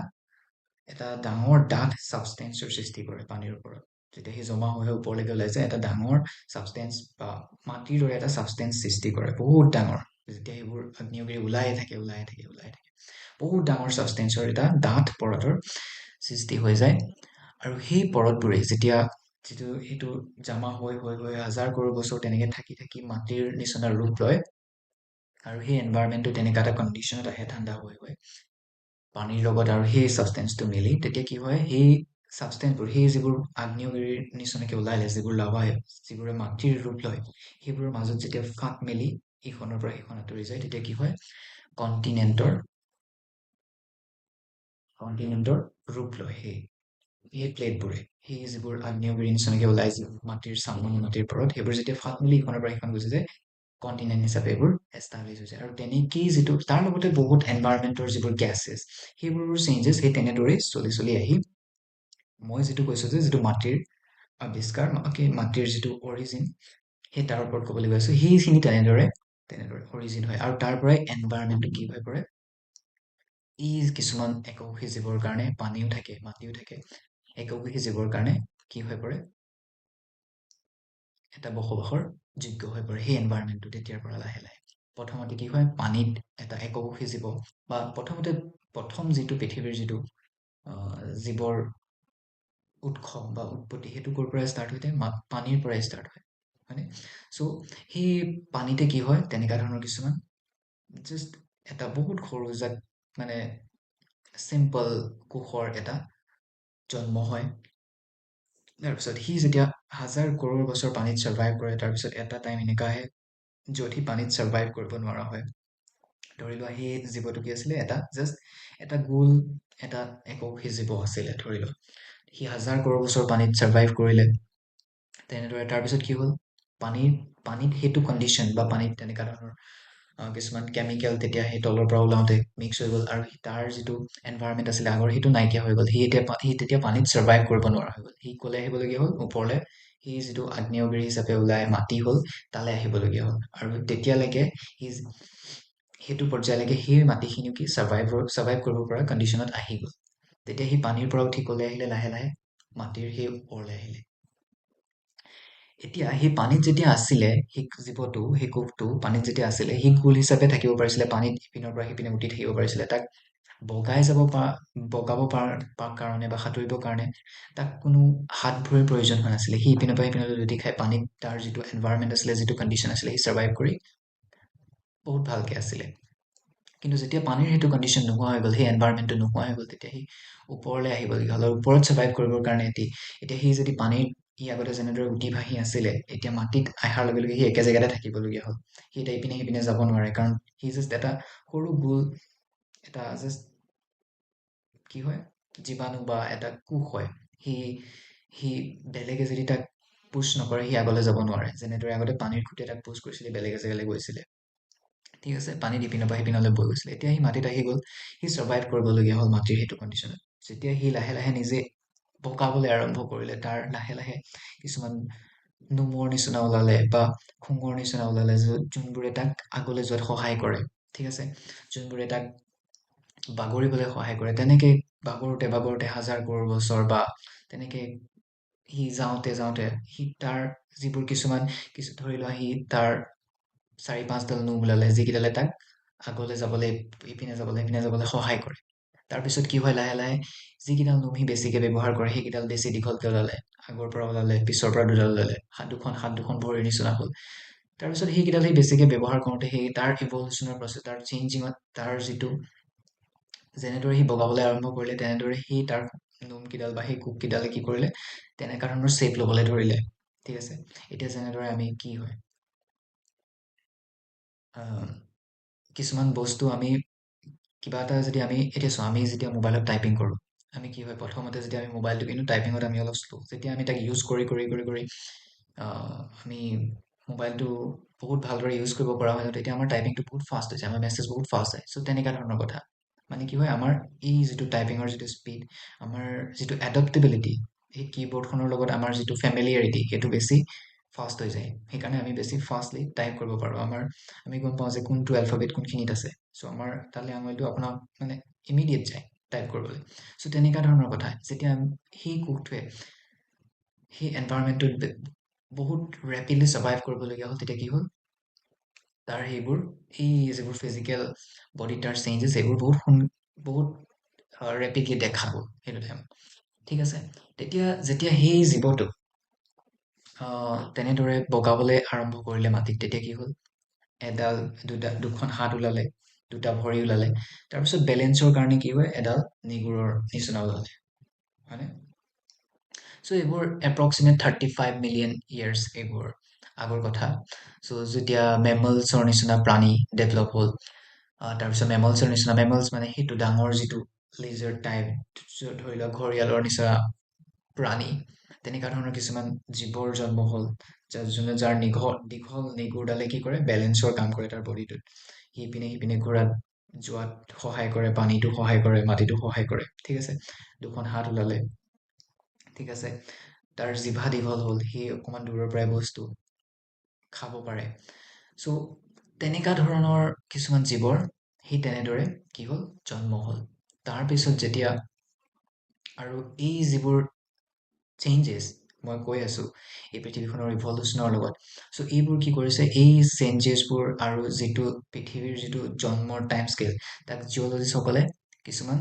এটা ডাঙৰ ডাঠ ছাবষ্টেঞ্চৰ সৃষ্টি কৰে পানীৰ ওপৰত। যেতিয়া সি জমা হৈ ওপৰলৈকে ওলাই যায়, এটা ডাঙৰ ছাবষ্টেঞ্চ বা মাটিৰ দৰে এটা ছাবষ্টেঞ্চ সৃষ্টি কৰে, বহুত ডাঙৰ। যেতিয়া সেইবোৰ আগ্নেয়গিৰি ওলাই থাকে ওলাই থাকে ওলাই থাকে, বহুত ডাঙৰ ছাবষ্টেঞ্চৰ এটা ডাঠ পৰতৰ সৃষ্টি হৈ যায়। আৰু সেই পৰতবোৰে যেতিয়া সেইটো জমা হৈ হৈ হৈ হাজাৰ কৰোৰ বছৰ তেনেকে থাকি থাকি মাটিৰ নিচিনা ৰূপ লয়, আৰু সেই এনভাইৰনমেণ্টটো তেনেকুৱা এটা কণ্ডিশ্যনত আহে, ঠাণ্ডা হৈ হৈ পানীৰ লগত আৰু সেই ছাবষ্টেঞ্চটো মিলি, তেতিয়া কি হয়, সেই ছাবষ্টেঞ্চবোৰ, সেই যিবোৰ আগ্নেয়গিৰিৰ নিচিনাকে ওলালে, যিবোৰ লাভা, যিবোৰে মাটিৰ ৰূপ লয়, সেইবোৰৰ মাজত যেতিয়া ফাট মেলি ইখনৰ পৰা সিখন আঁতৰি যায়, তেতিয়া কি হয়, কণ্টিনেণ্টৰ কণ্টিনেণ্টৰ ৰূপ লয়। সেই প্লেটবোৰে, সেই যিবোৰ আগ্নেয়গিৰিৰ নিচিনাকে ওলাই, মাটিৰ চামনি, মাটিৰ পৰত, সেইবোৰ যেতিয়া ফাট মেলি ইখনৰ পৰা সিখন গুচি যায়, কণ্টিনেণ্ট হিচাপে এইবোৰ এষ্টাব্লিছ হৈছে। আৰু তেনেকেই যিটো তাৰ লগতে বহুত এনভাইৰনমেণ্টৰ যিবোৰ গেছেছ, সেইবোৰৰ চেঞ্জেছ সেই তেনেদৰেই চলি চলি আহি, মই যিটো কৈছো যে যিটো মাটিৰ আৱিষ্কাৰ, মাটিৰ যিটো অৰিজিন, সেই তাৰ ওপৰত ক'বলৈ গৈ আছো, সেইখিনি তেনেদৰে তেনেদৰে অৰিজিন হয়। আৰু তাৰ পৰাই এনভাইৰনমেণ্টটো কি হৈ পৰে, কিছুমান এককোষী জীৱৰ কাৰণে পানীও থাকে, মাটিও থাকে, এককোষী জীৱৰ কাৰণে কি হৈ পৰে, এটা বসবাসৰ যোগ্য হৈ পৰে সেই এনভাইৰনমেণ্টটো। তেতিয়াৰ পৰা লাহে লাহে প্ৰথমতে কি হয়, পানীত এটা এককোষী জীৱ, বা প্ৰথম যিটো পৃথিৱীৰ যিটো জীৱৰ উৎস বা উৎপত্তি, সেইটো ক'ৰ পৰাই ষ্টাৰ্ট হৈ থাকে, পানীৰ পৰাই ষ্টাৰ্ট হয়, হয়নে? চ' সেই পানীতে কি হয়, তেনেকুৱা ধৰণৰ কিছুমান জাষ্ট এটা বহুত সৰু মানে চিম্পল কোষৰ এটা জন্ম হয়। তাৰপিছত সি যেতিয়া হাজাৰ কৰোৰ বছৰ পানীত চাৰ্ভাইভ কৰে, তাৰপিছত এটা টাইম এনেকুৱা আহে য'ত সি পানীত চাৰ্ভাইভ কৰিব নোৱাৰা হয়। ধৰি লোৱা সেই জীৱটো কি আছিলে, এটা গোল এটা এককোষী জীৱ আছিলে, ধৰি লোৱা সি হাজাৰ কৰোৰ বছৰ পানীত চাৰ্ভাইভ কৰিলে। তেনেদৰে তাৰপিছত কি হ'ল, পানীত সেইটো কণ্ডিশ্যন বা পানীত তেনেকুৱা ধৰণৰ কিছুমান কেমিকেল তেতিয়া সেই তলৰ পৰা ওলাওঁতে মিক্স হৈ গ'ল, আৰু তাৰ যিটো এনভাইৰনমেণ্ট আছিলে আগৰ, সেইটো নাইকিয়া হৈ গ'ল। সি তেতিয়া পানীত চাৰ্ভাইভ কৰিব নোৱাৰা হৈ গ'ল। সি ক'লে আহিবলগীয়া হ'ল, ওপৰলে। সি যিটো আগ্নেয়গিৰি হিচাপে ওলাই মাটি হ'ল, তালৈ আহিবলগীয়া হ'ল। আৰু তেতিয়ালৈকে সি সেইটো পৰ্যায়লৈকে সেই মাটিখিনিও কি চাৰ্ভাইভ কৰিব পৰা কণ্ডিশ্যনত আহি গ'ল। তেতিয়া সি পানীৰ পৰা উঠি ক'লে আহিলে, লাহে লাহে মাটিৰ সেই ওপৰলৈ আহিলে। এতিয়া সেই পানীত যেতিয়া আছিলে, সেই জীৱটো, সেই কোষটো পানীত যেতিয়া আছিলে, সি গোল হিচাপে থাকিব পাৰিছিলে, পানীত ইপিনৰ পৰা সিপিনে উঠি থাকিব পাৰিছিলে। তাক বগাব কাৰণে বা সাঁতুৰিবৰ কাৰণে তাক কোনো হাত ভৰিৰ প্ৰয়োজন হোৱা নাছিলে। সি ইপিনৰ পৰা সিপিনলৈ লুটি খাই পানীত তাৰ যিটো এনভাইৰনমেণ্ট আছিলে, যিটো কণ্ডিশ্যন আছিলে, সি চাৰ্ভাইভ কৰি বহুত ভালকে আছিলে। কিন্তু যেতিয়া পানীৰ সেইটো কণ্ডিশ্যন নোহোৱা হৈ গ'ল, সেই এনভাইৰনমেণ্টটো নোহোৱা হৈ গ'ল, তেতিয়া সি ওপৰলৈ আহিবলগীয়া হ'ল। আৰু ওপৰত চাৰ্ভাইভ কৰিবৰ কাৰণে এতিয়া সি যদি সি আগতে যেনেদৰে উঠি ভাঁহি আছিলে, এতিয়া মাটিত অহাৰ লগে লগে সি একে জেগাতে থাকিবলগীয়া হ'ল। সি এতিয়া ইপিনে সিপিনে যাব নোৱাৰে, কাৰণ সি জাষ্ট এটা সৰু গোল এটা জাষ্ট কি হয়, জীৱাণু বা এটা কোষ হয়। সি সি বেলেগে যদি তাক পুছ নকৰে, সি আগলৈ যাব নোৱাৰে। যেনেদৰে আগতে পানীৰ খুঁটিয়ে তাক পুছ কৰিছিলে, বেলেগ এজেগালৈ গৈছিলে, ঠিক আছে, পানীত ইপিনৰ পৰা সিপিনলৈ বৈ গৈছিলে। এতিয়া সি মাটিত আহি গ'ল, সি চাৰ্ভাইভ কৰিবলগীয়া হ'ল মাটিৰ সেইটো কণ্ডিশ্যনত। যেতিয়া সি লাহে লাহে নিজে বগাবলৈ আৰম্ভ কৰিলে, তাৰ লাহে লাহে কিছুমান নোমৰ নিচিনা ওলালে বা শুঙৰ নিচিনা ওলালে, যোনবোৰে তাক আগলৈ যোৱাত সহায় কৰে, ঠিক আছে, যোনবোৰে তাক বাগৰিবলৈ সহায় কৰে। তেনেকে বাগৰোতে বাগৰোতে হাজাৰ কৰোৰ বছৰ বা তেনেকে সি যাওঁতে যাওঁতে সি তাৰ যিবোৰ ধৰি লোৱা সি তাৰ 4-5ডাল নোম ওলালে, যিকেইডালে তাক আগলৈ যাবলৈ, ইপিনে যাবলৈ সিপিনে যাবলৈ সহায় কৰে। তাৰপিছত কি হয়, লাহে লাহে যিকেইডাল নোম সি বেছিকে ব্যৱহাৰ কৰে, সেইকেইডাল বেছি দীঘলকে ওলালে। আগৰ পৰা ওলালে, পিছৰ পৰা দুডাল ওলালে, হাত দুখন ভৰিৰ নিচিনা হ'ল। তাৰপিছত সেইকেইডাল সি বেছিকে ব্যৱহাৰ কৰোঁতে সেই তাৰ ইভলিউচনৰ প্ৰচেছ, তাৰ চেঞ্জিঙত, তাৰ যিটো যেনেদৰে সি বগাবলৈ আৰম্ভ কৰিলে, তেনেদৰে সি তাৰ নোমকেইডাল বা সেই কোষকেইডালে কি কৰিলে, তেনেকুৱা ধৰণৰ শ্বেপ ল'বলৈ ধৰিলে। ঠিক আছে, এতিয়া যেনেদৰে আমি কি হয়, আহ, কিছুমান বস্তু আমি কিবা এটা যদি আমি এতিয়া চোৱা, আমি যেতিয়া মোবাইলত টাইপিং কৰোঁ, আমি কি হয়, প্ৰথমতে যেতিয়া আমি মোবাইলটো কিন্তু টাইপিঙত আমি অলপ শ্ল', যেতিয়া আমি তাক ইউজ কৰি কৰি কৰি কৰি আমি মোবাইলটো বহুত ভালদৰে ইউজ কৰিব পৰা হয়, তেতিয়া আমাৰ টাইপিংটো বহুত ফাষ্ট হৈ যায়, আমাৰ মেছেজ বহুত ফাষ্ট হয়। চ' তেনেকুৱা ধৰণৰ কথা। মানে কি হয়, আমাৰ এই যিটো টাইপিঙৰ যিটো স্পীড, আমাৰ যিটো এডপ্টেবিলিটি, সেই কীবৰ্ডখনৰ লগত আমাৰ যিটো ফেমিলিয়াৰিটি, সেইটো বেছি ফাষ্ট হৈ যায়। সেইকাৰণে আমি বেছি ফাষ্টলি টাইপ কৰিব পাৰোঁ। আমি গম পাওঁ যে কোনটো এলফাবেট কোনখিনিত আছে। চ' আমাৰ তালৈ আঙুলিটো আপোনাক মানে ইমিডিয়েট যায় টাইপ কৰিবলৈ। চ' তেনেকুৱা ধৰণৰ কথা। যেতিয়া সেই কোষটোৱে সেই এনভাইৰনমেণ্টটোত বহুত ৰেপিডলি ছাৰ্ভাইভ কৰিবলগীয়া হ'ল, তেতিয়া কি হ'ল, তাৰ সেইবোৰ এই যিবোৰ ফিজিকেল বডিত তাৰ চেঞ্জেছ, সেইবোৰ বহুত ৰেপিডলি দেখা গ'ল সেইটো টাইমত। ঠিক আছে, যেতিয়া সেই জীৱটো তেনেদৰে বগাবলৈ আৰম্ভ কৰিলে মাটিত, তেতিয়া কি হ'ল, দুখন হাত ওলালে, দুটা ভৰি ওলালে, তাৰপিছত বেলেঞ্চৰ কাৰণে কি হয়, এডাল নিগুৰৰ নিচিনা ওলালে, হয়নে? চ' এইবোৰ এপ্ৰক্সিমেট 35 মিলিয়ন ইয়াৰ্ছ এইবোৰ আগৰ কথা। চ' যেতিয়া মেমলছৰ নিচিনা প্ৰাণী ডেভেলপ হ'ল, তাৰপিছত মেমলছ মানে সেইটো ডাঙৰ যিটো লিজাৰ্ড টাইপ, ধৰি লওক ঘঁৰিয়ালৰ নিচিনা প্ৰাণী, তেনেকুৱা ধৰণৰ কিছুমান জীৱৰ জন্ম হ'ল, যাৰ দীঘল নিগুৰডালে কি কৰে, বেলেঞ্চৰ কাম কৰে তাৰ বডিটোত। সিপিনে ঘোঁৰাত যোৱাত সহায় কৰে, পানীটো সহায় কৰে, মাটিটো সহায় কৰে। ঠিক আছে, দুখন হাত ওলালে। ঠিক আছে, তাৰ জিভা দীঘল হ'ল, সি অকণমান দূৰৰ পৰাই বস্তু খাব পাৰে। চ' তেনেকুৱা ধৰণৰ কিছুমান জীৱৰ সি তেনেদৰে কি হ'ল, জন্ম হ'ল। তাৰপিছত যেতিয়া আৰু এই যিবোৰ চেঞ্জেছ মই কৈ আছোঁ এই পৃথিৱীখনৰ ইভলিউচনৰ লগত, চ' এইবোৰ কি কৰিছে, এই চেঞ্জেছবোৰ আৰু যিটো পৃথিৱীৰ যিটো জন্মৰ টাইম স্কেল, তাক জিঅ'লজিষ্টসকলে কিছুমান,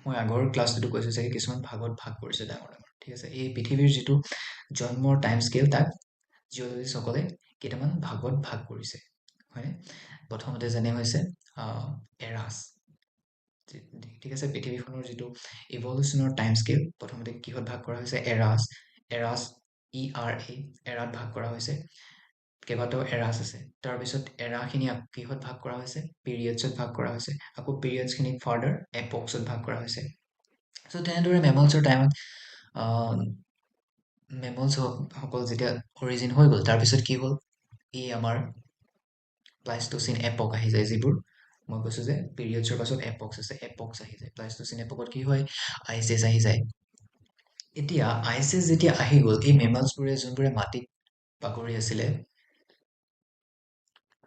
মই আগৰ ক্লাছটোতো কৈছোঁ চাগে, কিছুমান ভাগত ভাগ কৰিছে, ডাঙৰ ডাঙৰ। ঠিক আছে, এই পৃথিৱীৰ যিটো জন্মৰ টাইম স্কেল, তাক জিঅ'লজিষ্টসকলে কেইটামান ভাগত ভাগ কৰিছে, হয়নে? প্ৰথমতে যেনে হৈছে এৰাছ। ঠিক আছে, পৃথিৱীখনৰ যিটো ইভলিউচনৰ টাইম স্কেল, প্ৰথমতে কিহত ভাগ কৰা হৈছে, এৰাছ, এৰাত ভাগ কৰা হৈছে। কেইবাটাও এৰাছ আছে। তাৰপিছত এৰাখিনি কিহত ভাগ কৰা হৈছে, পিৰিয়ডছত ভাগ কৰা হৈছে। আকৌ পিৰিয়ডছখিনিক ফাৰ্ডাৰ এপক্সত ভাগ কৰা হৈছে। চ' তেনেদৰে মেমলছৰ টাইমত মেমলছসকল যেতিয়া অৰিজিন হৈ গ'ল, তাৰপিছত কি হ'ল, এই আমাৰ প্লাইষ্ট'চিন এপক আহি যায়, যিবোৰ মই কৈছোঁ যে পিৰিয়ডছৰ পাছত এপক্স আহি যায়। প্লাইষ্ট'চিন এপকত কি হয়, আইচ এজ আহি যায়। এতিয়া আইচ এজ যেতিয়া আহি গ'ল, এই মেমলছবোৰে যোনবোৰে মাটিত বাগৰি আছিলে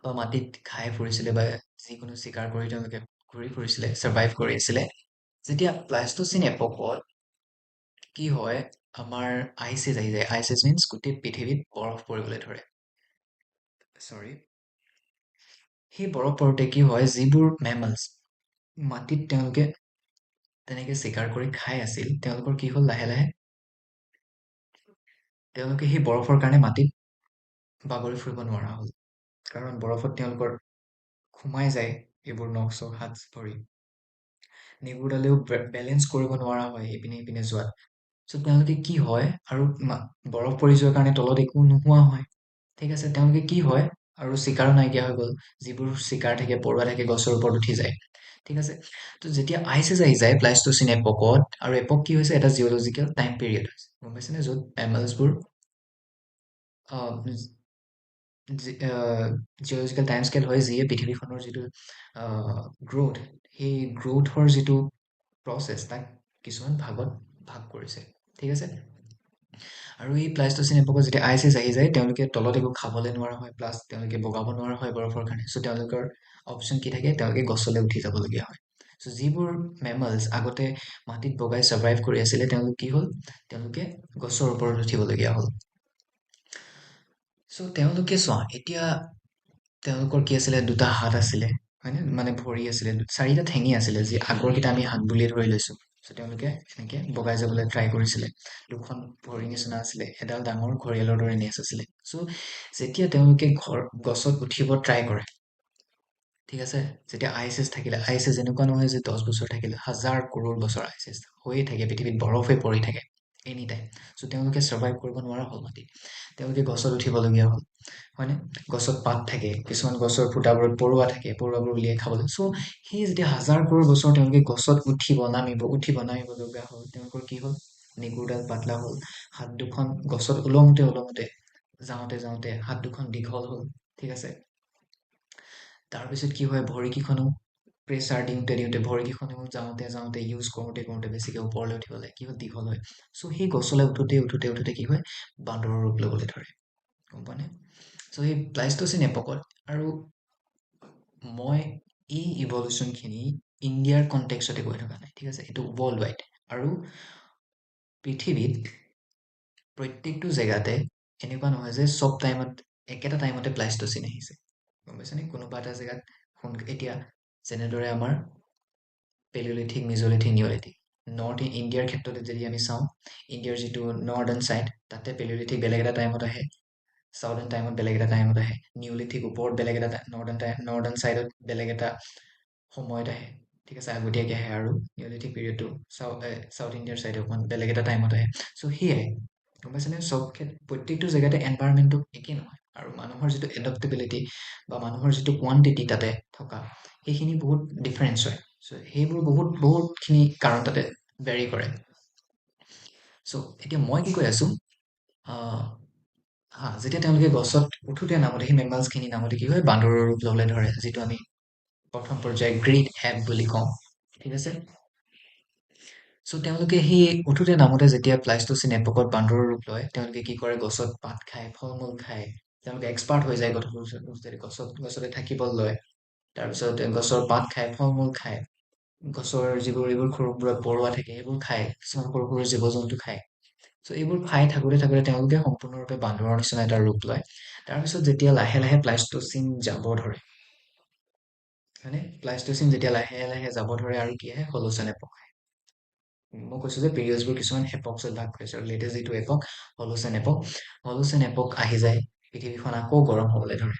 বা মাটিত খাই ফুৰিছিলে বা যিকোনো চিকাৰ কৰি তেওঁলোকে ঘূৰি ফুৰিছিলে, ছাৰ্ভাইভ কৰি আছিলে, যেতিয়া প্লাইষ্ট'চিন এপকত কি হয়, আমাৰ আইচ এজ আহি যায়। আইচ এজ মিনছ গোটেই পৃথিৱীত বৰফ পৰিবলৈ ধৰে। চৰি, সেই বৰফ পৰোঁতে কি হয়, যিবোৰ মেমলছ মাটিত তেওঁলোকে তেনেকে চিকাৰ কৰি খাই আছিল, তেওঁলোকৰ কি হ'ল, লাহে লাহে তেওঁলোকে সেই বৰফৰ কাৰণে মাটিত বাগৰি ফুৰিব নোৱাৰা হ'ল। কাৰণ বৰফত তেওঁলোকৰ সোমাই যায় এইবোৰ নখ চখ, হাত ভৰি, নিগুৰডালেও বেলেঞ্চ কৰিব নোৱাৰা হয় ইপিনে সিপিনে যোৱাত। চ' তেওঁলোকে কি হয়, আৰু বৰফ পৰি যোৱাৰ কাৰণে তলত একো নোহোৱা হয়। ঠিক আছে, তেওঁলোকে কি হয়, আৰু চিকাৰো নাইকিয়া হৈ গ'ল। যিবোৰ চিকাৰ থাকে, পৰুৱা থাকে, গছৰ ওপৰত উঠি যায়। ঠিক আছে, তো যেতিয়া আইচ এজ আহি যায় প্লাইষ্ট'চিন এপকত, আৰু এপক কি হৈছে, এটা জিঅ'লজিকেল টাইম পিৰিয়ড হৈছে, গম পাইছেনে, য'ত মেমলছবোৰ জিঅ'লজিকেল টাইম স্কেল হয়, যিয়ে পৃথিৱীখনৰ যিটো গ্ৰ'থ, সেই গ্ৰ'থৰ যিটো প্ৰচেছ, তাক কিছুমান ভাগত ভাগ কৰিছে। ঠিক আছে, আৰু এই প্লাইষ্ট'চিন এপকত যেতিয়া আইচ এজ আহি যায়, তেওঁলোকে তলত একো খাবলৈ নোৱাৰা হয়, প্লাছ তেওঁলোকে বগাব নোৱাৰা হয় বৰফৰ কাৰণে। চ' তেওঁলোকৰ অপশ্যন কি থাকে, তেওঁলোকে গছলৈ উঠি যাবলগীয়া হয়। চ' যিবোৰ মেমলছ আগতে মাটিত বগাই ছাৰ্ভাইভ কৰি আছিলে, তেওঁলোক কি হ'ল, তেওঁলোকে গছৰ ওপৰত উঠিবলগীয়া হ'ল। চ' তেওঁলোকে চোৱা, এতিয়া তেওঁলোকৰ কি আছিলে, দুটা হাত আছিলে, হয়নে, মানে ভৰি আছিলে, চাৰিটা ঠেঙি আছিলে, যি আগৰকেইটা আমি হাত বুলিয়ে ধৰি লৈছোঁ। চ' তেওঁলোকে এনেকে বগাই যাবলৈ ট্ৰাই কৰিছিলে। দুখন ভৰি নিচিনা আছিলে, এডাল ডাঙৰ ঘঁৰিয়ালৰ দৰে নেজ আছিলে। চ' যেতিয়া তেওঁলোকে গছত উঠিব ট্ৰাই কৰে, ঠিক আছে, যেতিয়া আইচ এছ থাকিলে, আইচ এছ এনেকুৱা নহয় যে 10 বছৰ থাকিলে, হাজাৰ কৰোৰ বছৰ আইচ এছ হৈয়ে থাকে, পৃথিৱীত বৰফে পৰি থাকে এনি টাইম। চ' তেওঁলোকে চাৰ্ভাইভ কৰিব নোৱাৰা হ'ল মাটিত, তেওঁলোকে গছত উঠিবলগীয়া হ'ল, হয়নে? গছত পাত থাকে, কিছুমান গছৰ ফুটাবোৰত পৰুৱা থাকে, পৰুৱাবোৰ উলিয়াই খাবলৈ। চ' সেই যেতিয়া হাজাৰ কৰোৰ বছৰ তেওঁলোকে গছত উঠিব নামিব লগা হ'ল, তেওঁলোকৰ কি হ'ল? নিগুৰডাল পাতলা হ'ল, হাত দুখন গছত ওলমোতে যাওঁতে যাওঁতে হাত দুখন দীঘল হ'ল, ঠিক আছে। তাৰপিছত কি হয়, ভৰিকেইখনো প্ৰেছাৰ দিওঁতে ভৰিকেইখনেও যাওঁতে যাওঁতে ইউজ কৰোঁতে বেছিকে ওপৰলৈ উঠিবলৈ কি হ'ল, দীঘল হয়। চ' সেই গছলৈ উঠোতে কি হয়, বান্দৰৰ ৰূপ ল'বলৈ ধৰে, গম পোৱা নে? চ' সেই প্লাইষ্টচিন এপকত, আৰু মই এই ইভলিউচনখিনি ইণ্ডিয়াৰ কণ্টেক্সতে কৈ থকা নাই, ঠিক আছে, এইটো ৱৰ্ল্ড ৱাইড। আৰু পৃথিৱীত প্ৰত্যেকটো জেগাতে এনেকুৱা নহয় যে চব টাইমত একেটা টাইমতে প্লাইষ্টচিন আহিছে, গম পাইছেনে? কোনোবা এটা জেগাত এতিয়া যেনেদৰে আমাৰ পেলিঅলিথিক, মিজলিথিক, নিঅলিথিক, নৰ্থ ইণ্ডিয়াৰ ক্ষেত্ৰতে যদি আমি চাওঁ, ইণ্ডিয়াৰ যিটো নৰ্দাৰ্ণ ছাইড, তাতে পেলিঅলিথিক বেলেগ এটা টাইমত আহে, চাউদাৰ্ণ টাইমত বেলেগ এটা টাইমত আহে, নিঅলিথিক ওপৰত বেলেগ এটা নৰ্দাৰ্ণ ছাইডত বেলেগ এটা সময়ত আহে, ঠিক আছে, আগতীয়াকৈ আহে, আৰু নিঅলিথিক পিৰিয়ডটো চাউথ ইণ্ডিয়াৰ ছাইডে অকণমান বেলেগ এটা টাইমত আহে। চ' সেয়াই, গম পাইছেনে? প্ৰত্যেকটো জেগাতে এনভাইৰনমেণ্টটো একেই নহয়, আৰু মানুহৰ যিটো এডপ্টেবিলিটি বা মানুহৰ যিটো কোৱান্টিটি তাতে থকা, সেইখিনি বহুত ডিফাৰেঞ্চ হয়। চ' সেইবোৰ বহুতখিনি কাৰণ তাতে ভেৰি কৰে। চ' এতিয়া মই কি কৈ আছো, যেতিয়া তেওঁলোকে গছত উঠোতে নামোতে, সেই মেমলছখিনি নামোতে কি হয়, বান্দৰৰ ৰূপ ল'বলৈ ধৰে, যিটো আমি প্ৰথম পৰ্যায়ত গ্ৰেট এপ বুলি কওঁ, ঠিক আছে। চ' তেওঁলোকে সেই উঠোতে নামোতে যেতিয়া প্লাইষ্টচিন এপকত বান্দৰৰ ৰূপ লয়, তেওঁলোকে কি কৰে, গছত পাত খায়, ফল মূল খায়, তেওঁলোকে এক্সপাৰ্ট হৈ যায় গছতে থাকিব লয়। তাৰপিছত গছৰ পাত খায়, ফল মূল খায়, গছৰ এইবোৰ সৰুবোৰত পৰুৱা থাকে সেইবোৰ খায়, কিছুমান সৰু সৰু জীৱ জন্তু খায়। চ' এইবোৰ খাই থাকোতে তেওঁলোকে সম্পূৰ্ণৰূপে বান্দৰৰ নিচিনা এটা ৰূপ লয়। তাৰপিছত যেতিয়া লাহে লাহে প্লাইষ্টচিন যাব ধৰে, হয়নে? প্লাইষ্টচিন যেতিয়া লাহে লাহে যাব ধৰে, আৰু কি আহে, হলোচেন এপক আহে। মই কৈছো যে পিৰিয়ডছবোৰ কিছুমান এপক্সত ভাগ কৰিছে, আৰু লেটেষ্ট যিটো এপক, হলোচেন এপক আহি যায়, পৃথিৱীখন আকৌ গৰম হবলৈ ধৰে,